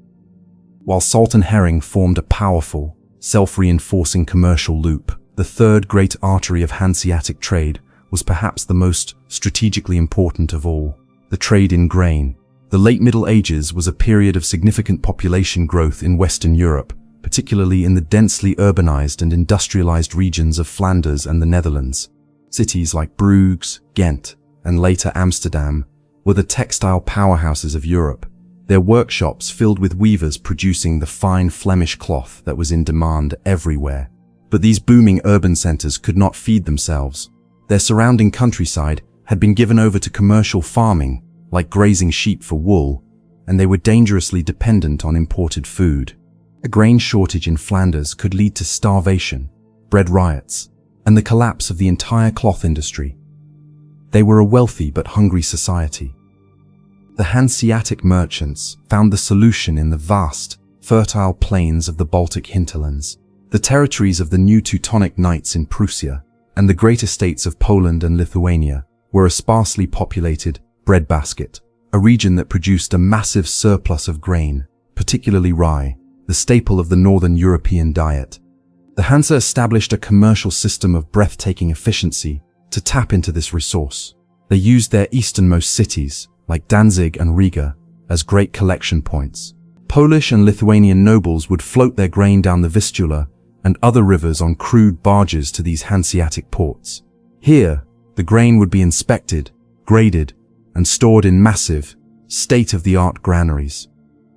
While salt and herring formed a powerful, self-reinforcing commercial loop, the third great artery of Hanseatic trade was perhaps the most strategically important of all, the trade in grain, The late Middle Ages was a period of significant population growth in Western Europe, particularly in the densely urbanized and industrialized regions of Flanders and the Netherlands. Cities like Bruges, Ghent, and later Amsterdam were the textile powerhouses of Europe, their workshops filled with weavers producing the fine Flemish cloth that was in demand everywhere. But these booming urban centers could not feed themselves. Their surrounding countryside had been given over to commercial farming, like grazing sheep for wool, and they were dangerously dependent on imported food. A grain shortage in Flanders could lead to starvation, bread riots, and the collapse of the entire cloth industry. They were a wealthy but hungry society. The Hanseatic merchants found the solution in the vast, fertile plains of the Baltic hinterlands, the territories of the new Teutonic Knights in Prussia, and the great estates of Poland and Lithuania were a sparsely populated breadbasket, a region that produced a massive surplus of grain, particularly rye, the staple of the Northern European diet. The Hanse established a commercial system of breathtaking efficiency to tap into this resource. They used their easternmost cities, like Danzig and Riga, as great collection points. Polish and Lithuanian nobles would float their grain down the Vistula and other rivers on crude barges to these Hanseatic ports. Here, the grain would be inspected, graded, and stored in massive, state-of-the-art granaries.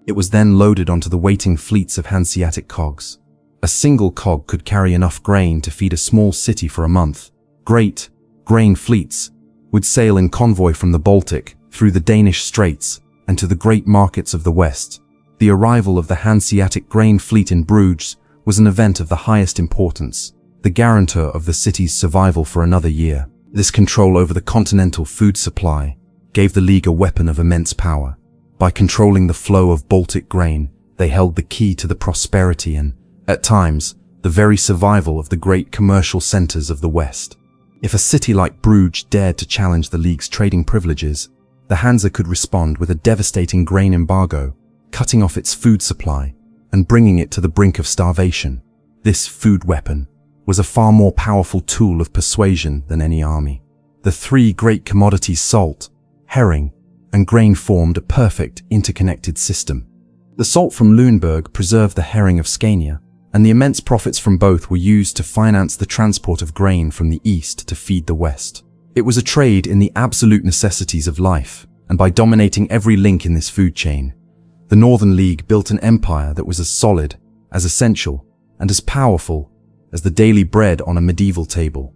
It was then loaded onto the waiting fleets of Hanseatic cogs. A single cog could carry enough grain to feed a small city for a month. Great grain fleets would sail in convoy from the Baltic through the Danish Straits and to the great markets of the West. The arrival of the Hanseatic grain fleet in Bruges was an event of the highest importance, the guarantor of the city's survival for another year. This control over the continental food supply gave the League a weapon of immense power. By controlling the flow of Baltic grain, they held the key to the prosperity and, at times, the very survival of the great commercial centers of the West. If a city like Bruges dared to challenge the League's trading privileges, the Hanse could respond with a devastating grain embargo, cutting off its food supply and bringing it to the brink of starvation. This food weapon was a far more powerful tool of persuasion than any army. The three great commodities, salt, herring, and grain, formed a perfect interconnected system. The salt from Lüneburg preserved the herring of Scania, and the immense profits from both were used to finance the transport of grain from the east to feed the west. It was a trade in the absolute necessities of life, and by dominating every link in this food chain, the Northern League built an empire that was as solid, as essential, and as powerful as the daily bread on a medieval table.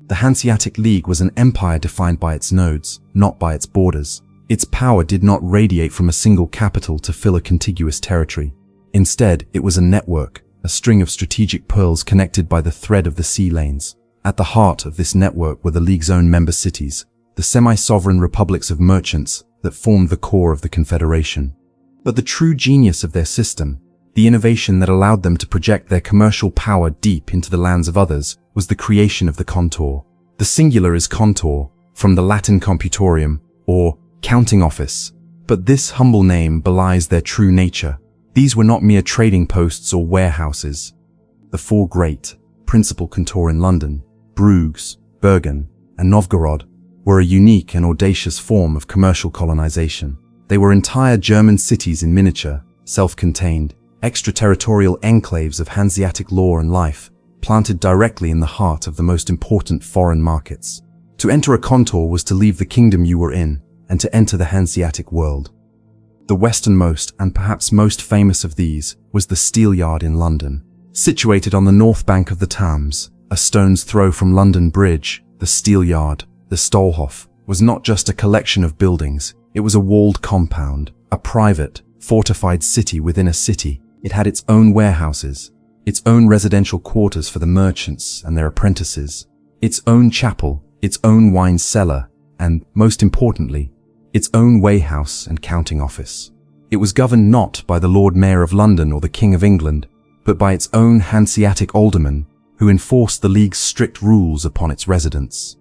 The Hanseatic League was an empire defined by its nodes, not by its borders. Its power did not radiate from a single capital to fill a contiguous territory. Instead, it was a network, a string of strategic pearls connected by the thread of the sea lanes. At the heart of this network were the League's own member cities, the semi-sovereign republics of merchants that formed the core of the Confederation. But the true genius of their system, the innovation that allowed them to project their commercial power deep into the lands of others, was the creation of the contor. The singular is contor, from the Latin computorium, or counting office. But this humble name belies their true nature. These were not mere trading posts or warehouses. The four great, principal contor in London, Bruges, Bergen, and Novgorod, were a unique and audacious form of commercial colonization. They were entire German cities in miniature, self-contained, extraterritorial enclaves of Hanseatic law and life, planted directly in the heart of the most important foreign markets. To enter a contor was to leave the kingdom you were in, and to enter the Hanseatic world. The westernmost and perhaps most famous of these was the Steelyard in London. Situated on the north bank of the Thames, a stone's throw from London Bridge, the Steelyard, the Stolhof, was not just a collection of buildings. It was a walled compound, a private, fortified city within a city. It had its own warehouses, its own residential quarters for the merchants and their apprentices, its own chapel, its own wine cellar, and, most importantly, its own weighhouse and counting office. It was governed not by the Lord Mayor of London or the King of England, but by its own Hanseatic aldermen, who enforced the League's strict rules upon its residents.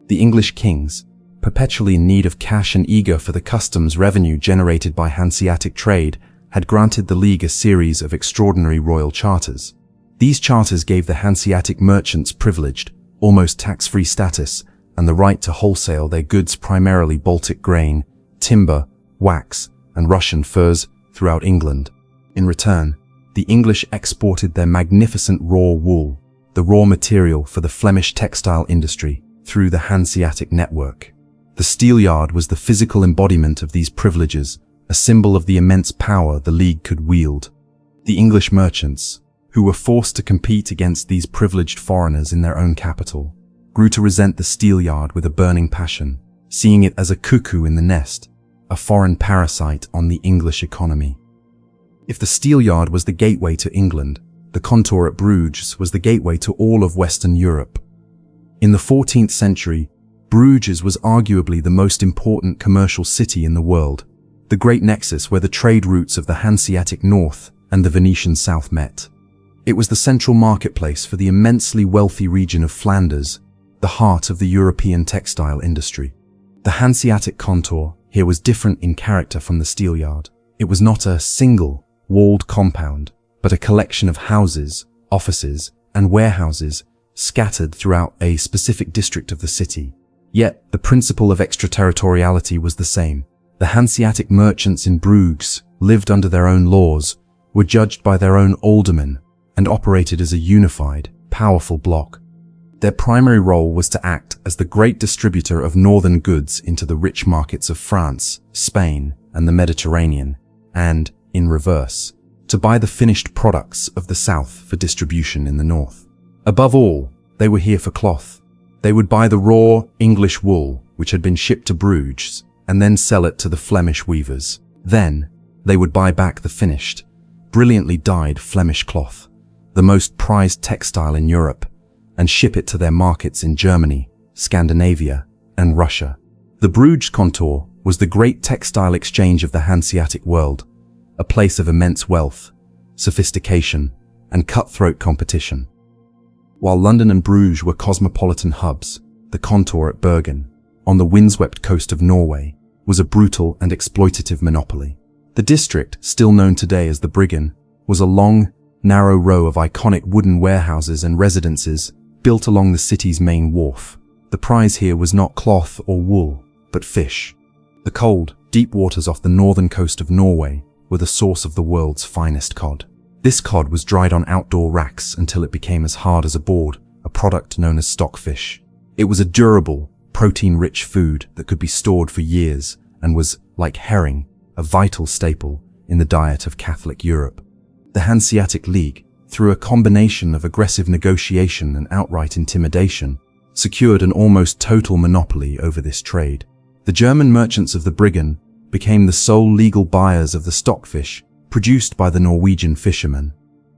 The English kings, perpetually in need of cash and eager for the customs revenue generated by Hanseatic trade, had granted the League a series of extraordinary royal charters. These charters gave the Hanseatic merchants privileged, almost tax-free status and the right to wholesale their goods, primarily Baltic grain, timber, wax, and Russian furs throughout England. In return, the English exported their magnificent raw wool, the raw material for the Flemish textile industry, through the Hanseatic network. The steelyard was the physical embodiment of these privileges, a symbol of the immense power the League could wield. The English merchants, who were forced to compete against these privileged foreigners in their own capital, grew to resent the steelyard with a burning passion, seeing it as a cuckoo in the nest, a foreign parasite on the English economy. If the steelyard was the gateway to England, the contour at Bruges was the gateway to all of Western Europe. In the 14th century, Bruges was arguably the most important commercial city in the world, the great nexus where the trade routes of the Hanseatic North and the Venetian South met. It was the central marketplace for the immensely wealthy region of Flanders, the heart of the European textile industry. The Hanseatic contour here was different in character from the steelyard. It was not a single, walled compound, but a collection of houses, offices, and warehouses scattered throughout a specific district of the city. Yet, the principle of extraterritoriality was the same. The Hanseatic merchants in Bruges lived under their own laws, were judged by their own aldermen, and operated as a unified, powerful bloc. Their primary role was to act as the great distributor of northern goods into the rich markets of France, Spain, and the Mediterranean, and, in reverse, to buy the finished products of the south for distribution in the north. Above all, they were here for cloth. They would buy the raw English wool, which had been shipped to Bruges, and then sell it to the Flemish weavers. Then, they would buy back the finished, brilliantly dyed Flemish cloth, the most prized textile in Europe, and ship it to their markets in Germany, Scandinavia, and Russia. The Bruges contour was the great textile exchange of the Hanseatic world, a place of immense wealth, sophistication, and cutthroat competition. While London and Bruges were cosmopolitan hubs, the contour at Bergen, on the windswept coast of Norway, was a brutal and exploitative monopoly. The district, still known today as the Briggen, was a long, narrow row of iconic wooden warehouses and residences built along the city's main wharf. The prize here was not cloth or wool, but fish. The cold, deep waters off the northern coast of Norway were the source of the world's finest cod. This cod was dried on outdoor racks until it became as hard as a board, a product known as stockfish. It was a durable, protein-rich food that could be stored for years and was, like herring, a vital staple in the diet of Catholic Europe. The Hanseatic League, through a combination of aggressive negotiation and outright intimidation, secured an almost total monopoly over this trade. The German merchants of the Briggen became the sole legal buyers of the stockfish produced by the Norwegian fishermen.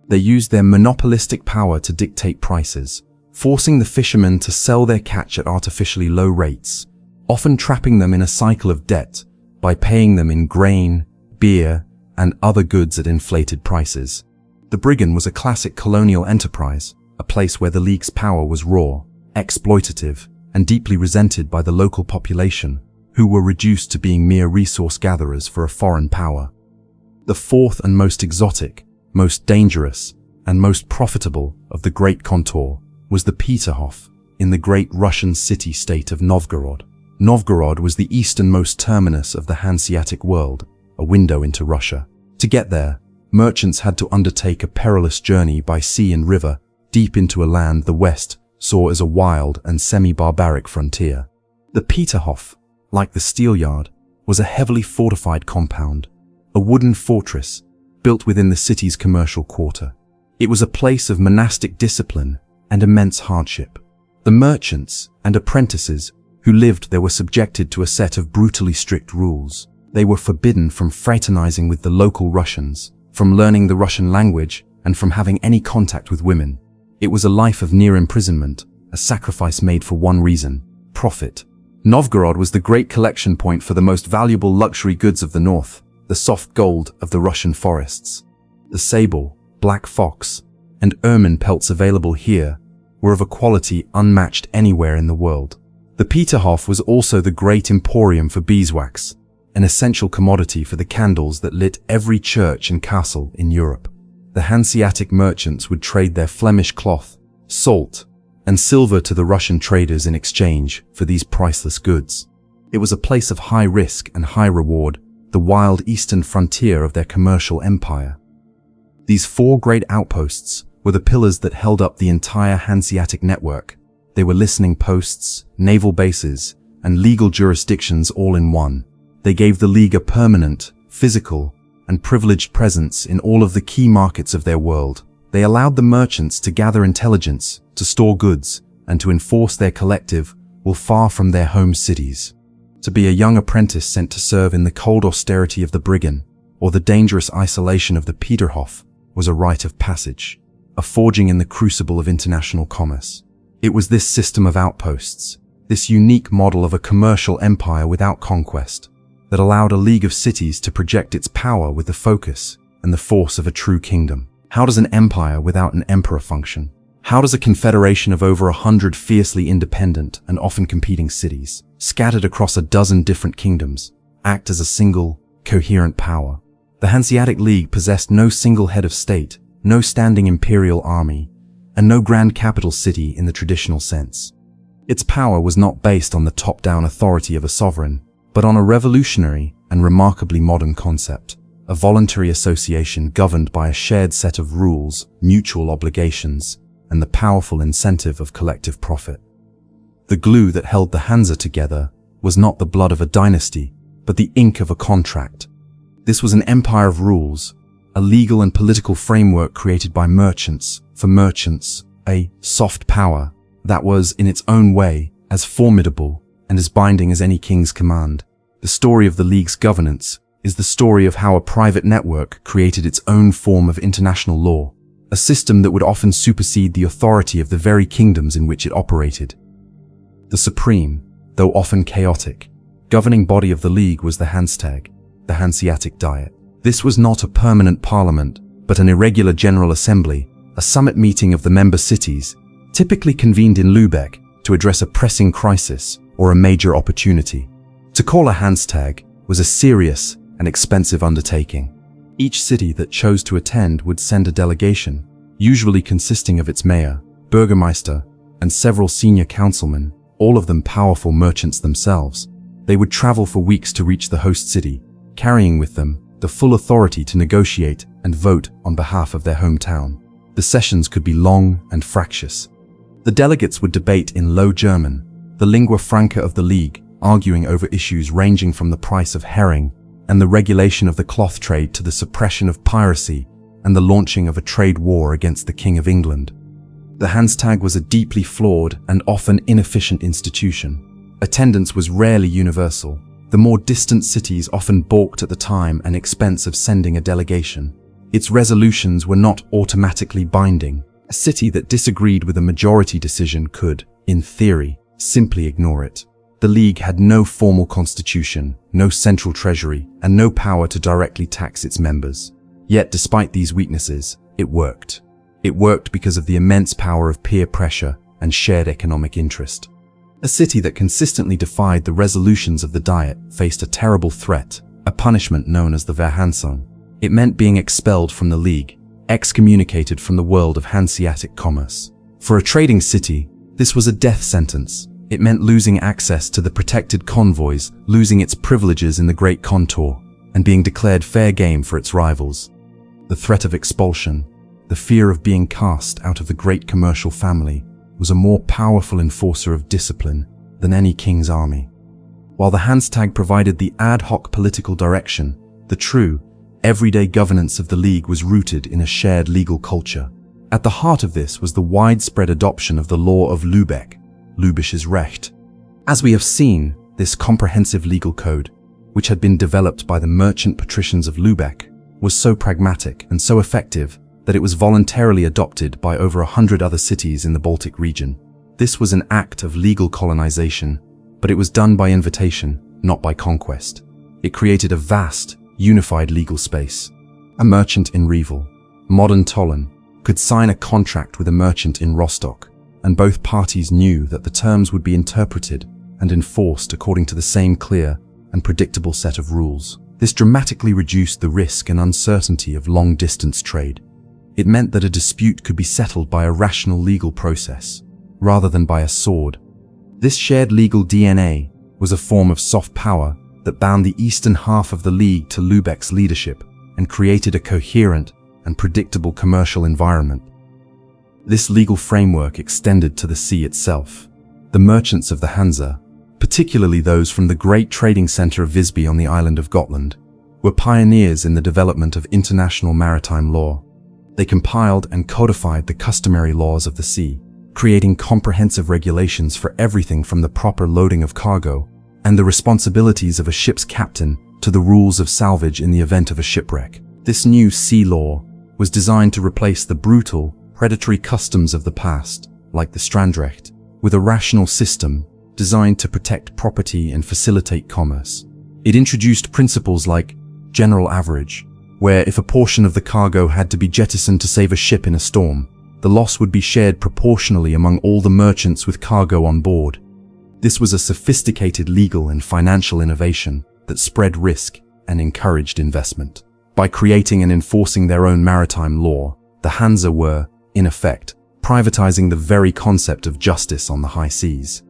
They used their monopolistic power to dictate prices, forcing the fishermen to sell their catch at artificially low rates, often trapping them in a cycle of debt by paying them in grain, beer, and other goods at inflated prices. The Briggen was a classic colonial enterprise, a place where the League's power was raw, exploitative, and deeply resented by the local population, who were reduced to being mere resource gatherers for a foreign power. The fourth and most exotic, most dangerous, and most profitable of the Great Contour was the Peterhof in the great Russian city-state of Novgorod. Novgorod was the easternmost terminus of the Hanseatic world, a window into Russia. To get there, merchants had to undertake a perilous journey by sea and river, deep into a land the West saw as a wild and semi-barbaric frontier. The Peterhof, like the steelyard, was a heavily fortified compound, a wooden fortress built within the city's commercial quarter. It was a place of monastic discipline and immense hardship. The merchants and apprentices who lived there were subjected to a set of brutally strict rules. They were forbidden from fraternizing with the local Russians, from learning the Russian language, and from having any contact with women. It was a life of near imprisonment, a sacrifice made for one reason: profit. Novgorod was the great collection point for the most valuable luxury goods of the north, the soft gold of the Russian forests. The sable, black fox, and ermine pelts available here were of a quality unmatched anywhere in the world. The Peterhof was also the great emporium for beeswax, an essential commodity for the candles that lit every church and castle in Europe. The Hanseatic merchants would trade their Flemish cloth, salt, and silver to the Russian traders in exchange for these priceless goods. It was a place of high risk and high reward, the wild eastern frontier of their commercial empire. These four great outposts were the pillars that held up the entire Hanseatic network. They were listening posts, naval bases, and legal jurisdictions all in one. They gave the League a permanent, physical, and privileged presence in all of the key markets of their world. They allowed the merchants to gather intelligence, to store goods, and to enforce their collective will far from their home cities. To be a young apprentice sent to serve in the cold austerity of the Briggen, or the dangerous isolation of the Peterhof, was a rite of passage, a forging in the crucible of international commerce. It was this system of outposts, this unique model of a commercial empire without conquest, that allowed a league of cities to project its power with the focus and the force of a true kingdom. How does an empire without an emperor function? How does a confederation of over 100 fiercely independent and often competing cities, scattered across a dozen different kingdoms, act as a single, coherent power? The Hanseatic League possessed no single head of state, no standing imperial army, and no grand capital city in the traditional sense. Its power was not based on the top-down authority of a sovereign, but on a revolutionary and remarkably modern concept, a voluntary association governed by a shared set of rules, mutual obligations, and the powerful incentive of collective profit. The glue that held the Hansa together was not the blood of a dynasty, but the ink of a contract. This was an empire of rules, a legal and political framework created by merchants, for merchants, a soft power that was, in its own way, as formidable and as binding as any king's command. The story of the League's governance is the story of how a private network created its own form of international law, a system that would often supersede the authority of the very kingdoms in which it operated. The supreme, though often chaotic, governing body of the League was the Hanstag, the Hanseatic Diet. This was not a permanent parliament, but an irregular general assembly, a summit meeting of the member cities, typically convened in Lübeck to address a pressing crisis or a major opportunity. To call a Hanstag was a serious and expensive undertaking. Each city that chose to attend would send a delegation, usually consisting of its mayor, burgomaster, and several senior councilmen, all of them powerful merchants themselves. They would travel for weeks to reach the host city, carrying with them the full authority to negotiate and vote on behalf of their hometown. The sessions could be long and fractious. The delegates would debate in Low German, the lingua franca of the League, arguing over issues ranging from the price of herring and the regulation of the cloth trade to the suppression of piracy and the launching of a trade war against the King of England. The Hanstag was a deeply flawed and often inefficient institution. Attendance was rarely universal. The more distant cities often balked at the time and expense of sending a delegation. Its resolutions were not automatically binding. A city that disagreed with a majority decision could, in theory, simply ignore it. The League had no formal constitution, no central treasury, and no power to directly tax its members. Yet, despite these weaknesses, it worked. It worked because of the immense power of peer pressure and shared economic interest. A city that consistently defied the resolutions of the Diet faced a terrible threat, a punishment known as the Verhansung. It meant being expelled from the League, excommunicated from the world of Hanseatic commerce. For a trading city, this was a death sentence. It meant losing access to the protected convoys, losing its privileges in the Great Contour, and being declared fair game for its rivals. The threat of expulsion, the fear of being cast out of the great commercial family, was a more powerful enforcer of discipline than any king's army. While the Hanstag provided the ad hoc political direction, the true, everyday governance of the League was rooted in a shared legal culture. At the heart of this was the widespread adoption of the law of Lübeck, Lübisches Recht. As we have seen, this comprehensive legal code, which had been developed by the merchant patricians of Lübeck, was so pragmatic and so effective that it was voluntarily adopted by over 100 other cities in the Baltic region. This was an act of legal colonization, but it was done by invitation, not by conquest. It created a vast, unified legal space. A merchant in Revel, modern Tollen, could sign a contract with a merchant in Rostock, and both parties knew that the terms would be interpreted and enforced according to the same clear and predictable set of rules. This dramatically reduced the risk and uncertainty of long-distance trade. It meant that a dispute could be settled by a rational legal process, rather than by a sword. This shared legal DNA was a form of soft power that bound the eastern half of the League to Lübeck's leadership and created a coherent and predictable commercial environment. This legal framework extended to the sea itself. The merchants of the Hansa, particularly those from the great trading center of Visby on the island of Gotland, were pioneers in the development of international maritime law. They compiled and codified the customary laws of the sea, creating comprehensive regulations for everything from the proper loading of cargo and the responsibilities of a ship's captain to the rules of salvage in the event of a shipwreck. This new sea law was designed to replace the brutal, predatory customs of the past, like the Strandrecht, with a rational system designed to protect property and facilitate commerce. It introduced principles like general average, where if a portion of the cargo had to be jettisoned to save a ship in a storm, the loss would be shared proportionally among all the merchants with cargo on board. This was a sophisticated legal and financial innovation that spread risk and encouraged investment. By creating and enforcing their own maritime law, the Hansa were, in effect, privatizing the very concept of justice on the high seas.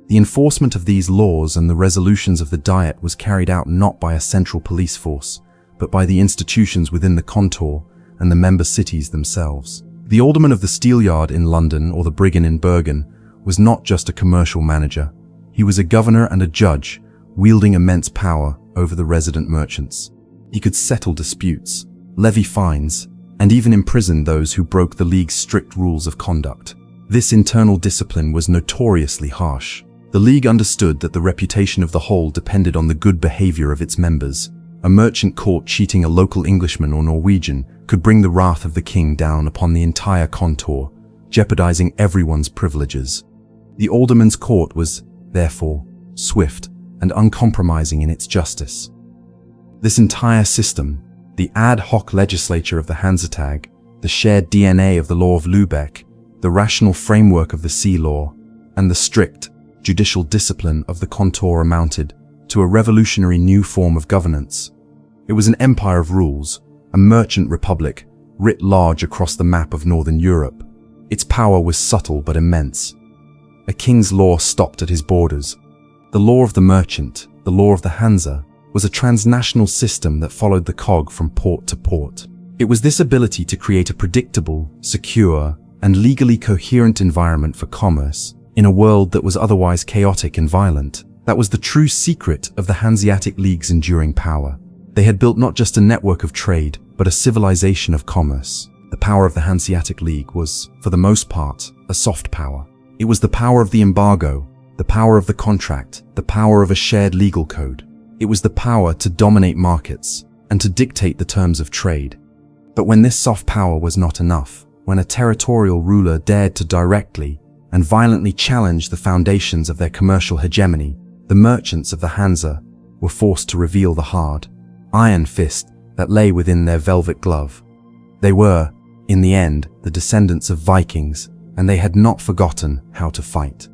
The enforcement of these laws and the resolutions of the Diet was carried out not by a central police force, but by the institutions within the contour and the member cities themselves. The alderman of the Steelyard in London or the brigand in Bergen was not just a commercial manager. He was a governor and a judge, wielding immense power over the resident merchants. He could settle disputes, levy fines, and even imprison those who broke the League's strict rules of conduct. This internal discipline was notoriously harsh. The League understood that the reputation of the whole depended on the good behavior of its members. A merchant caught cheating a local Englishman or Norwegian could bring the wrath of the king down upon the entire contour, jeopardizing everyone's privileges. The alderman's court was, therefore, swift and uncompromising in its justice. This entire system, the ad hoc legislature of the Hanseatic, the shared DNA of the law of Lübeck, the rational framework of the sea law, and the strict, judicial discipline of the contour amounted to a revolutionary new form of governance. It was an empire of rules, a merchant republic writ large across the map of Northern Europe. Its power was subtle but immense. A king's law stopped at his borders. The law of the merchant, the law of the Hansa, was a transnational system that followed the cog from port to port. It was this ability to create a predictable, secure, and legally coherent environment for commerce in a world that was otherwise chaotic and violent. That was the true secret of the Hanseatic League's enduring power. They had built not just a network of trade, but a civilization of commerce. The power of the Hanseatic League was, for the most part, a soft power. It was the power of the embargo, the power of the contract, the power of a shared legal code. It was the power to dominate markets and to dictate the terms of trade. But when this soft power was not enough, when a territorial ruler dared to directly and violently challenge the foundations of their commercial hegemony, the merchants of the Hansa were forced to reveal the hard, iron fist that lay within their velvet glove. They were, in the end, the descendants of Vikings, and they had not forgotten how to fight.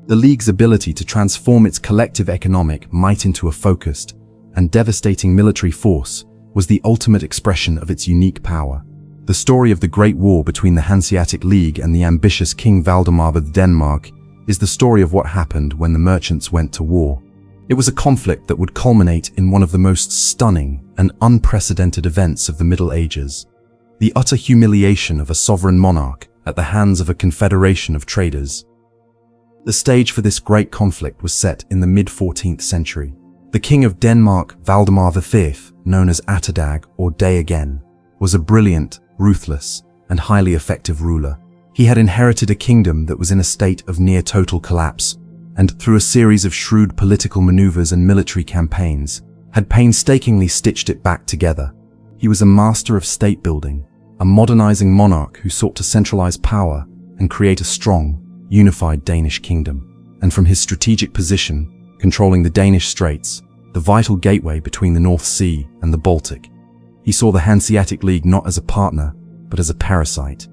The League's ability to transform its collective economic might into a focused and devastating military force was the ultimate expression of its unique power. The story of the Great War between the Hanseatic League and the ambitious King Valdemar of Denmark is the story of what happened when the merchants went to war. It was a conflict that would culminate in one of the most stunning and unprecedented events of the Middle Ages: the utter humiliation of a sovereign monarch at the hands of a confederation of traders. The stage for this great conflict was set in the mid-14th century. The King of Denmark, Valdemar V, known as Atterdag or Day Again, was a brilliant, ruthless, and highly effective ruler. He had inherited a kingdom that was in a state of near-total collapse, and through a series of shrewd political maneuvers and military campaigns, had painstakingly stitched it back together. He was a master of state building, a modernizing monarch who sought to centralize power and create a strong, unified Danish kingdom. And from his strategic position, controlling the Danish Straits, the vital gateway between the North Sea and the Baltic, he saw the Hanseatic League not as a partner, but as a parasite.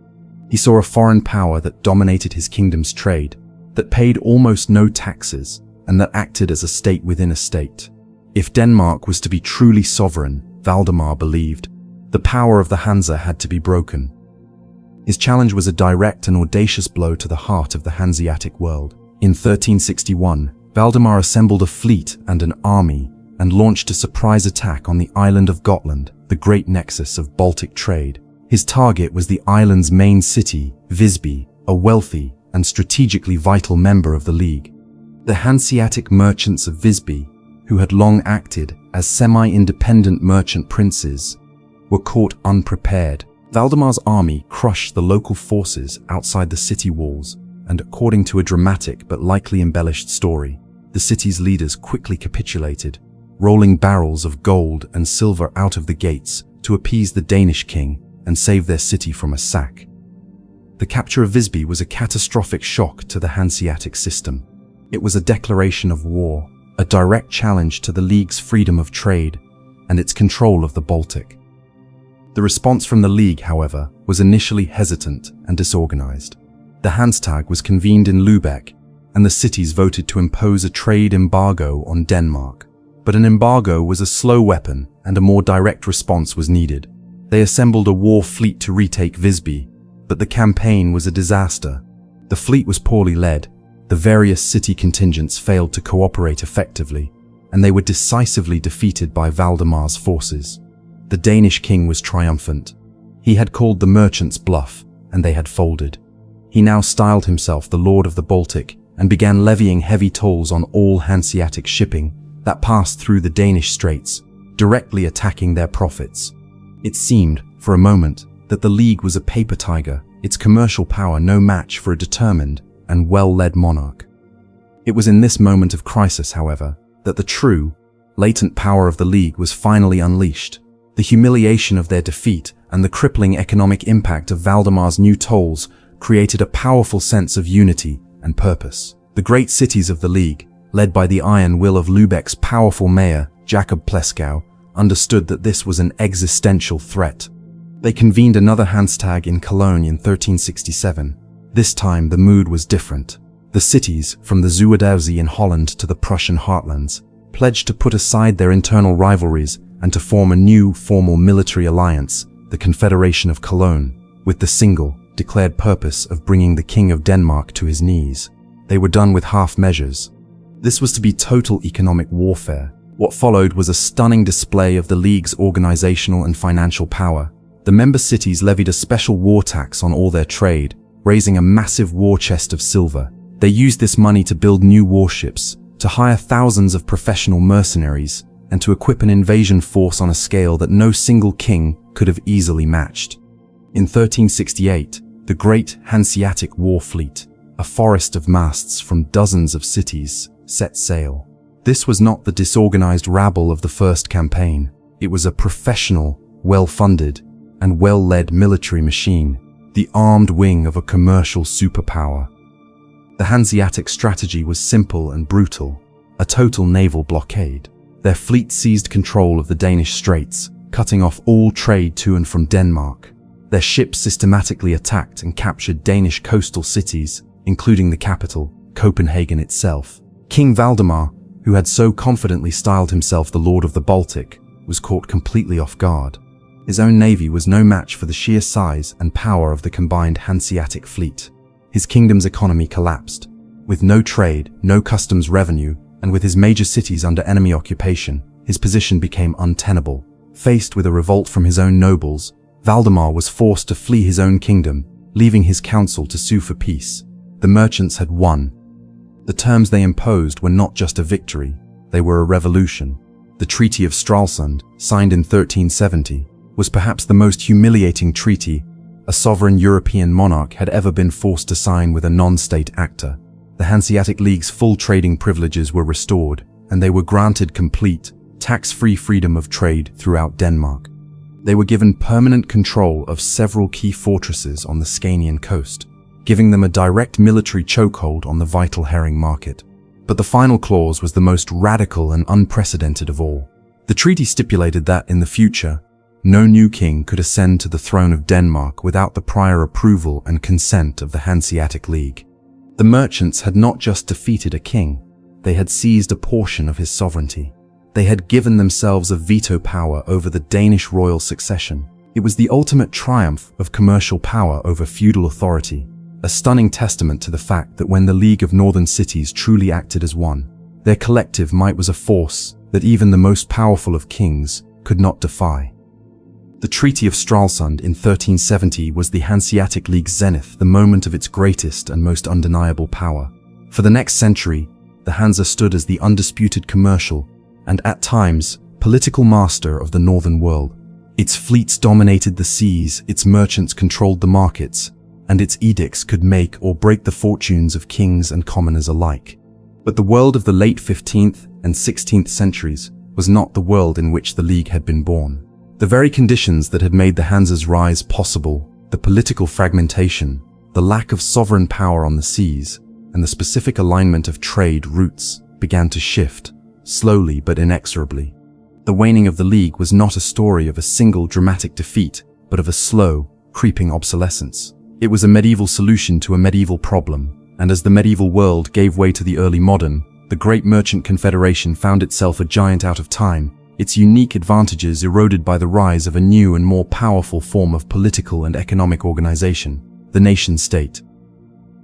He saw a foreign power that dominated his kingdom's trade, that paid almost no taxes, and that acted as a state within a state. If Denmark was to be truly sovereign, Valdemar believed, the power of the Hansa had to be broken. His challenge was a direct and audacious blow to the heart of the Hanseatic world. In 1361, Valdemar assembled a fleet and an army and launched a surprise attack on the island of Gotland, the great nexus of Baltic trade. His target was the island's main city, Visby, a wealthy and strategically vital member of the League. The Hanseatic merchants of Visby, who had long acted as semi-independent merchant princes, were caught unprepared. Valdemar's army crushed the local forces outside the city walls, and according to a dramatic but likely embellished story, the city's leaders quickly capitulated, rolling barrels of gold and silver out of the gates to appease the Danish king and save their city from a sack. The capture of Visby was a catastrophic shock to the Hanseatic system. It was a declaration of war, a direct challenge to the League's freedom of trade and its control of the Baltic. The response from the League, however, was initially hesitant and disorganized. The Hanseatic was convened in Lübeck, and the cities voted to impose a trade embargo on Denmark. But an embargo was a slow weapon, and a more direct response was needed. They assembled a war fleet to retake Visby, but the campaign was a disaster. The fleet was poorly led, the various city contingents failed to cooperate effectively, and they were decisively defeated by Valdemar's forces. The Danish king was triumphant. He had called the merchants bluff, and they had folded. He now styled himself the Lord of the Baltic and began levying heavy tolls on all Hanseatic shipping that passed through the Danish straits, directly attacking their profits. It seemed, for a moment, that the League was a paper tiger, its commercial power no match for a determined and well-led monarch. It was in this moment of crisis, however, that the true, latent power of the League was finally unleashed. The humiliation of their defeat and the crippling economic impact of Valdemar's new tolls created a powerful sense of unity and purpose. The great cities of the League, led by the iron will of Lübeck's powerful mayor, Jacob Pleskau, understood that this was an existential threat. They convened another Hanseatic in Cologne in 1367. This time the mood was different. The cities, from the Zuiderzee in Holland to the Prussian heartlands, pledged to put aside their internal rivalries and to form a new formal military alliance, the Confederation of Cologne, with the single, declared purpose of bringing the King of Denmark to his knees. They were done with half measures. This was to be total economic warfare. What followed was a stunning display of the League's organizational and financial power. The member cities levied a special war tax on all their trade, raising a massive war chest of silver. They used this money to build new warships, to hire thousands of professional mercenaries, and to equip an invasion force on a scale that no single king could have easily matched. In 1368, the great Hanseatic war fleet, a forest of masts from dozens of cities, set sail. This was not the disorganized rabble of the first campaign. It was a professional, well-funded, and well-led military machine, the armed wing of a commercial superpower. The Hanseatic strategy was simple and brutal, a total naval blockade. Their fleet seized control of the Danish straits, cutting off all trade to and from Denmark. Their ships systematically attacked and captured Danish coastal cities, including the capital, Copenhagen itself. King Valdemar, who had so confidently styled himself the Lord of the Baltic, was caught completely off guard. His own navy was no match for the sheer size and power of the combined Hanseatic fleet. His kingdom's economy collapsed. With no trade, no customs revenue, and with his major cities under enemy occupation, his position became untenable. Faced with a revolt from his own nobles, Valdemar was forced to flee his own kingdom, leaving his council to sue for peace. The merchants had won. The terms they imposed were not just a victory, they were a revolution. The Treaty of Stralsund, signed in 1370, was perhaps the most humiliating treaty a sovereign European monarch had ever been forced to sign with a non-state actor. The Hanseatic League's full trading privileges were restored, and they were granted complete, tax-free freedom of trade throughout Denmark. They were given permanent control of several key fortresses on the Scanian coast, giving them a direct military chokehold on the vital herring market. But the final clause was the most radical and unprecedented of all. The treaty stipulated that, in the future, no new king could ascend to the throne of Denmark without the prior approval and consent of the Hanseatic League. The merchants had not just defeated a king, they had seized a portion of his sovereignty. They had given themselves a veto power over the Danish royal succession. It was the ultimate triumph of commercial power over feudal authority, a stunning testament to the fact that when the League of Northern Cities truly acted as one, their collective might was a force that even the most powerful of kings could not defy. The Treaty of Stralsund in 1370 was the Hanseatic League's zenith, the moment of its greatest and most undeniable power. For the next century, the Hansa stood as the undisputed commercial and, at times, political master of the northern world. Its fleets dominated the seas, its merchants controlled the markets, and its edicts could make or break the fortunes of kings and commoners alike. But the world of the late 15th and 16th centuries was not the world in which the League had been born. The very conditions that had made the Hansa's rise possible, the political fragmentation, the lack of sovereign power on the seas, and the specific alignment of trade routes, began to shift, slowly but inexorably. The waning of the League was not a story of a single dramatic defeat, but of a slow, creeping obsolescence. It was a medieval solution to a medieval problem, and as the medieval world gave way to the early modern, the great merchant confederation found itself a giant out of time, its unique advantages eroded by the rise of a new and more powerful form of political and economic organization, the nation-state.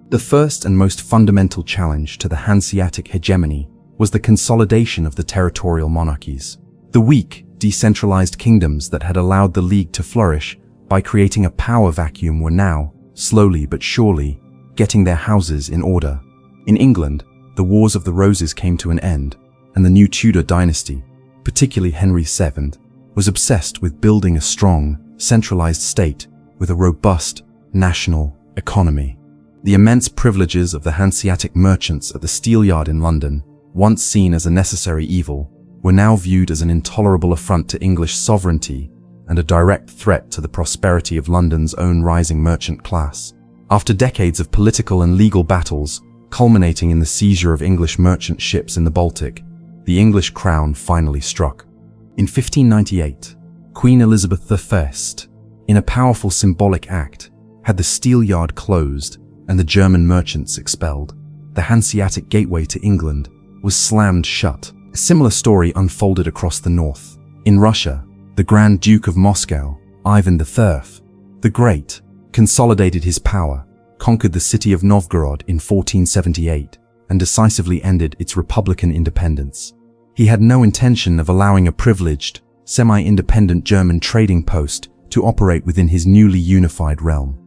The first and most fundamental challenge to the Hanseatic hegemony was the consolidation of the territorial monarchies. The weak, decentralized kingdoms that had allowed the League to flourish by creating a power vacuum were now, slowly but surely, getting their houses in order. In England, the Wars of the Roses came to an end, and the new Tudor dynasty, particularly Henry VII, was obsessed with building a strong, centralized state with a robust, national economy. The immense privileges of the Hanseatic merchants at the Steelyard in London, once seen as a necessary evil, were now viewed as an intolerable affront to English sovereignty and a direct threat to the prosperity of London's own rising merchant class. After decades of political and legal battles, culminating in the seizure of English merchant ships in the Baltic, the English crown finally struck. In 1598, Queen Elizabeth I, in a powerful symbolic act, had the Steelyard closed and the German merchants expelled. The Hanseatic gateway to England was slammed shut. A similar story unfolded across the north. In Russia, the Grand Duke of Moscow, Ivan III, the Great, consolidated his power, conquered the city of Novgorod in 1478, and decisively ended its republican independence. He had no intention of allowing a privileged, semi-independent German trading post to operate within his newly unified realm.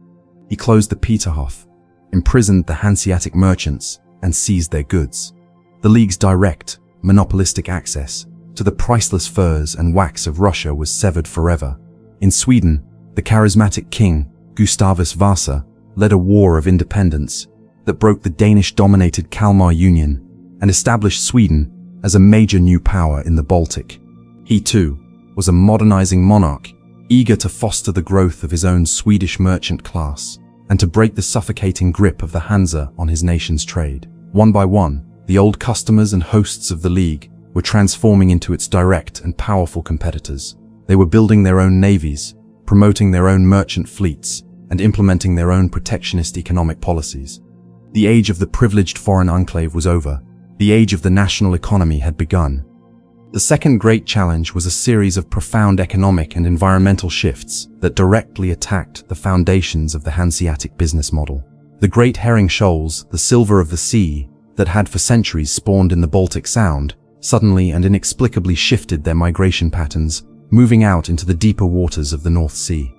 He closed the Peterhof, imprisoned the Hanseatic merchants, and seized their goods. The League's direct, monopolistic access to the priceless furs and wax of Russia was severed forever. In Sweden, the charismatic king, Gustavus Vasa, led a war of independence that broke the Danish-dominated Kalmar Union and established Sweden as a major new power in the Baltic. He, too, was a modernizing monarch, eager to foster the growth of his own Swedish merchant class and to break the suffocating grip of the Hansa on his nation's trade. One by one, the old customers and hosts of the League were transforming into its direct and powerful competitors. They were building their own navies, promoting their own merchant fleets, and implementing their own protectionist economic policies. The age of the privileged foreign enclave was over. The age of the national economy had begun. The second great challenge was a series of profound economic and environmental shifts that directly attacked the foundations of the Hanseatic business model. The great herring shoals, the silver of the sea, that had for centuries spawned in the Baltic Sound, suddenly and inexplicably shifted their migration patterns, moving out into the deeper waters of the North Sea.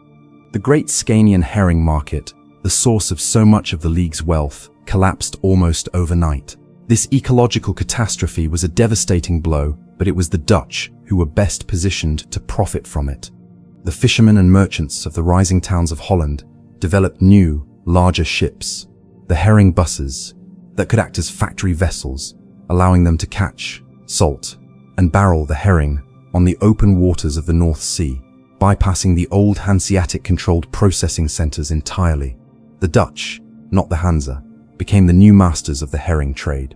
The great Scanian herring market, the source of so much of the League's wealth, collapsed almost overnight. This ecological catastrophe was a devastating blow, but it was the Dutch who were best positioned to profit from it. The fishermen and merchants of the rising towns of Holland developed new, larger ships, the herring buses, that could act as factory vessels, allowing them to catch, salt, and barrel the herring on the open waters of the North Sea, bypassing the old Hanseatic-controlled processing centers entirely. The Dutch, not the Hansa, became the new masters of the herring trade.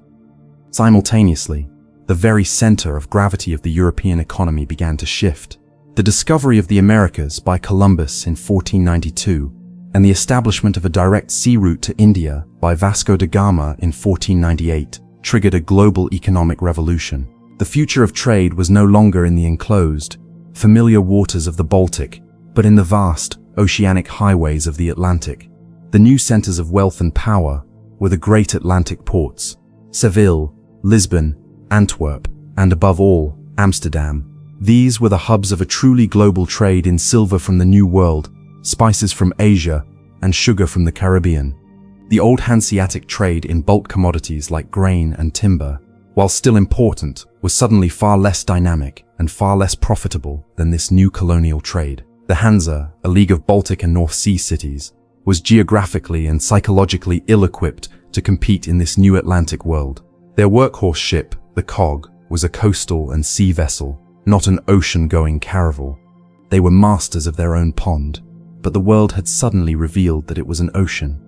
Simultaneously, the very center of gravity of the European economy began to shift. The discovery of the Americas by Columbus in 1492 and the establishment of a direct sea route to India by Vasco da Gama in 1498 triggered a global economic revolution. The future of trade was no longer in the enclosed, familiar waters of the Baltic, but in the vast, oceanic highways of the Atlantic. The new centers of wealth and power were the great Atlantic ports, Seville, Lisbon, Antwerp, and above all, Amsterdam. These were the hubs of a truly global trade in silver from the New World, spices from Asia, and sugar from the Caribbean. The old Hanseatic trade in bulk commodities like grain and timber, while still important, was suddenly far less dynamic and far less profitable than this new colonial trade. The Hansa, a league of Baltic and North Sea cities, was geographically and psychologically ill-equipped to compete in this new Atlantic world. Their workhorse ship, the cog, was a coastal and sea vessel, not an ocean-going caravel. They were masters of their own pond, but the world had suddenly revealed that it was an ocean.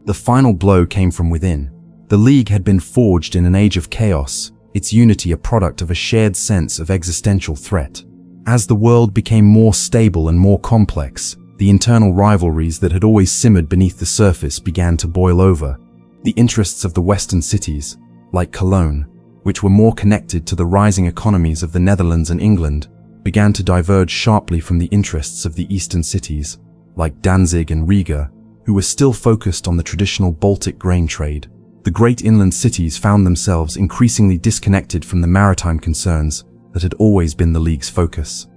The final blow came from within. The League had been forged in an age of chaos, its unity a product of a shared sense of existential threat. As the world became more stable and more complex, the internal rivalries that had always simmered beneath the surface began to boil over. The interests of the Western cities, like Cologne, which were more connected to the rising economies of the Netherlands and England, began to diverge sharply from the interests of the Eastern cities, like Danzig and Riga, who were still focused on the traditional Baltic grain trade. The great inland cities found themselves increasingly disconnected from the maritime concerns that had always been the League's focus.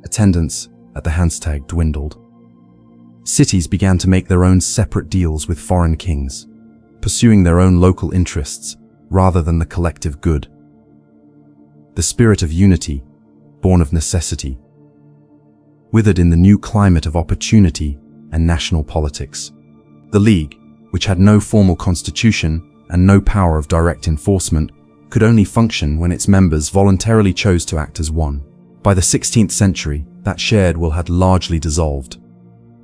Attendance at the Hanseatic dwindled. Cities began to make their own separate deals with foreign kings, pursuing their own local interests rather than the collective good. The spirit of unity, born of necessity, withered in the new climate of opportunity and national politics. The League, which had no formal constitution and no power of direct enforcement, could only function when its members voluntarily chose to act as one. By the 16th century, that shared will had largely dissolved.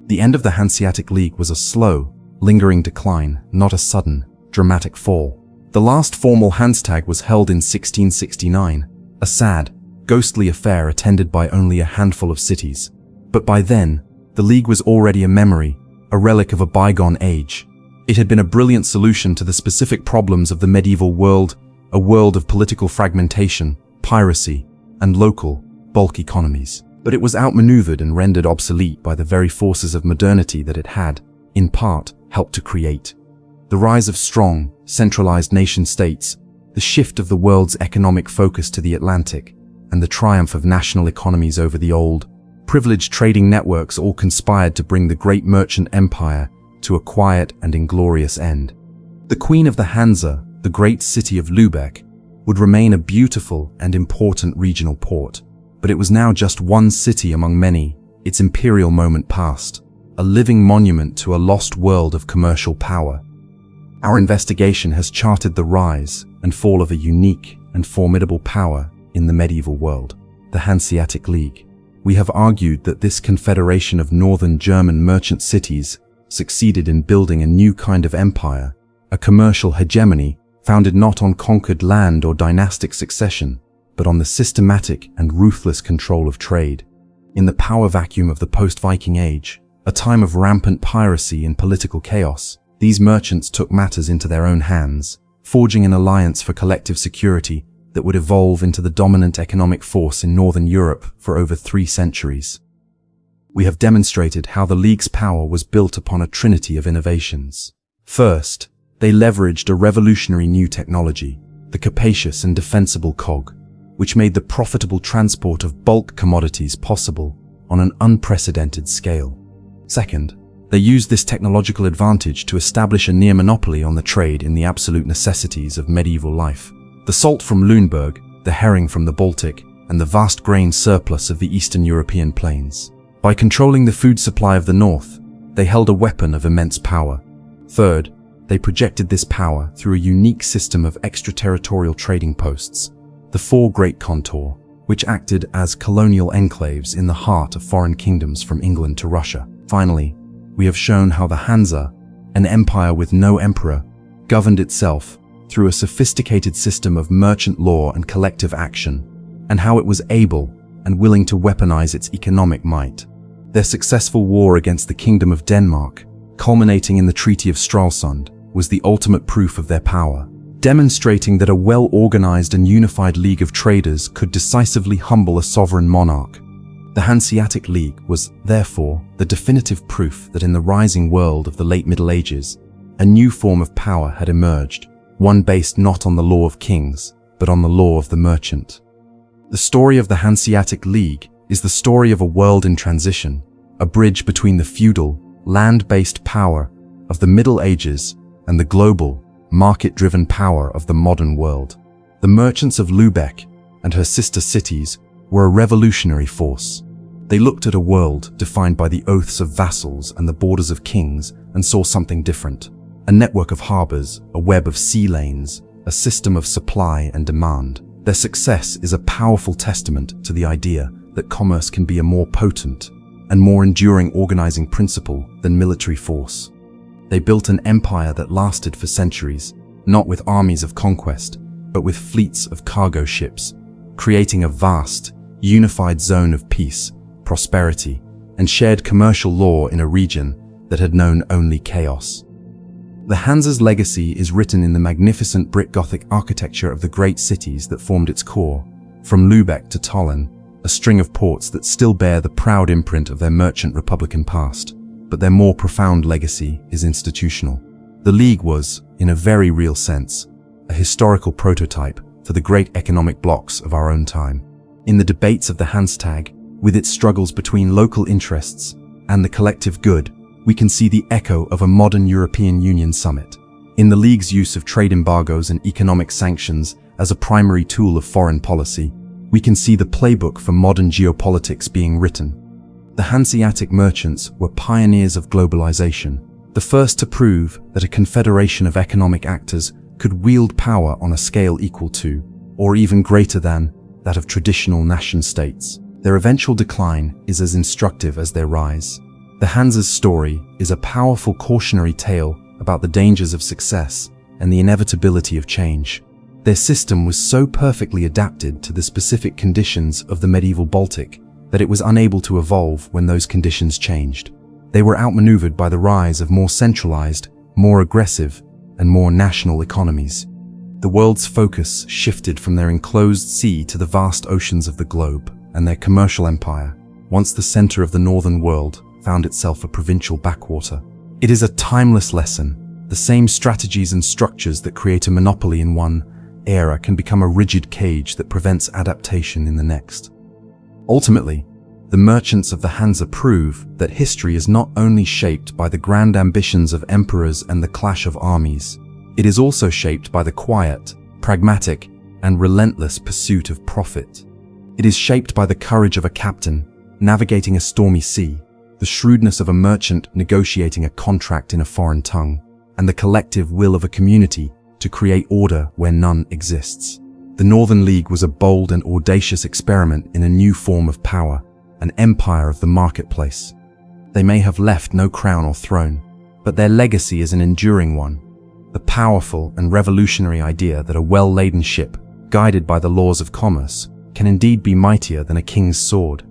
The end of the Hanseatic League was a slow, lingering decline, not a sudden, dramatic fall. The last formal Hanseatic was held in 1669, a sad, ghostly affair attended by only a handful of cities. But by then, the League was already a memory, a relic of a bygone age. It had been a brilliant solution to the specific problems of the medieval world, a world of political fragmentation, piracy, and local, bulk economies. But it was outmaneuvered and rendered obsolete by the very forces of modernity that it had, in part, helped to create. The rise of strong, centralized nation-states, the shift of the world's economic focus to the Atlantic, and the triumph of national economies over the old, privileged trading networks all conspired to bring the great merchant empire to a quiet and inglorious end. The Queen of the Hansa, the great city of Lübeck, would remain a beautiful and important regional port, but it was now just one city among many, its imperial moment past, a living monument to a lost world of commercial power. Our investigation has charted the rise and fall of a unique and formidable power in the medieval world, the Hanseatic League. We have argued that this confederation of northern German merchant cities succeeded in building a new kind of empire, a commercial hegemony founded not on conquered land or dynastic succession, but on the systematic and ruthless control of trade. In the power vacuum of the post-Viking age, a time of rampant piracy and political chaos, these merchants took matters into their own hands, forging an alliance for collective security that would evolve into the dominant economic force in Northern Europe for over 3 centuries. We have demonstrated how the League's power was built upon a trinity of innovations. First, they leveraged a revolutionary new technology, the capacious and defensible cog, which made the profitable transport of bulk commodities possible on an unprecedented scale. Second, they used this technological advantage to establish a near monopoly on the trade in the absolute necessities of medieval life. The salt from Lüneburg, the herring from the Baltic, and the vast grain surplus of the Eastern European plains. By controlling the food supply of the north, they held a weapon of immense power. Third, they projected this power through a unique system of extraterritorial trading posts, the 4 Great Contour, which acted as colonial enclaves in the heart of foreign kingdoms from England to Russia. Finally, we have shown how the Hansa, an empire with no emperor, governed itself through a sophisticated system of merchant law and collective action, and how it was able and willing to weaponize its economic might. Their successful war against the Kingdom of Denmark, culminating in the Treaty of Stralsund, was the ultimate proof of their power, demonstrating that a well-organized and unified league of traders could decisively humble a sovereign monarch. The Hanseatic League was, therefore, the definitive proof that in the rising world of the late Middle Ages, a new form of power had emerged, one based not on the law of kings, but on the law of the merchant. The story of the Hanseatic League is the story of a world in transition, a bridge between the feudal, land-based power of the Middle Ages and the global, market-driven power of the modern world. The merchants of Lübeck and her sister cities were a revolutionary force. They looked at a world defined by the oaths of vassals and the borders of kings and saw something different. A network of harbors, a web of sea lanes, a system of supply and demand. Their success is a powerful testament to the idea that commerce can be a more potent and more enduring organizing principle than military force. They built an empire that lasted for centuries, not with armies of conquest, but with fleets of cargo ships, creating a vast, unified zone of peace, prosperity, and shared commercial law in a region that had known only chaos. The Hanse's legacy is written in the magnificent brick Gothic architecture of the great cities that formed its core, from Lübeck to Tallinn, a string of ports that still bear the proud imprint of their merchant republican past, but their more profound legacy is institutional. The League was, in a very real sense, a historical prototype for the great economic blocs of our own time. In the debates of the Hanseatic, with its struggles between local interests and the collective good, we can see the echo of a modern European Union summit. In the League's use of trade embargoes and economic sanctions as a primary tool of foreign policy, we can see the playbook for modern geopolitics being written. The Hanseatic merchants were pioneers of globalization, the first to prove that a confederation of economic actors could wield power on a scale equal to, or even greater than, that of traditional nation-states. Their eventual decline is as instructive as their rise. The Hanse's story is a powerful cautionary tale about the dangers of success and the inevitability of change. Their system was so perfectly adapted to the specific conditions of the medieval Baltic that it was unable to evolve when those conditions changed. They were outmaneuvered by the rise of more centralized, more aggressive, and more national economies. The world's focus shifted from their enclosed sea to the vast oceans of the globe, and their commercial empire, once the center of the northern world, found itself a provincial backwater. It is a timeless lesson. The same strategies and structures that create a monopoly in one era can become a rigid cage that prevents adaptation in the next. Ultimately, the merchants of the Hanse prove that history is not only shaped by the grand ambitions of emperors and the clash of armies, it is also shaped by the quiet, pragmatic, and relentless pursuit of profit. It is shaped by the courage of a captain navigating a stormy sea, the shrewdness of a merchant negotiating a contract in a foreign tongue, and the collective will of a community to create order where none exists. The Northern League was a bold and audacious experiment in a new form of power, an empire of the marketplace. They may have left no crown or throne, but their legacy is an enduring one. The powerful and revolutionary idea that a well-laden ship, guided by the laws of commerce, can indeed be mightier than a king's sword.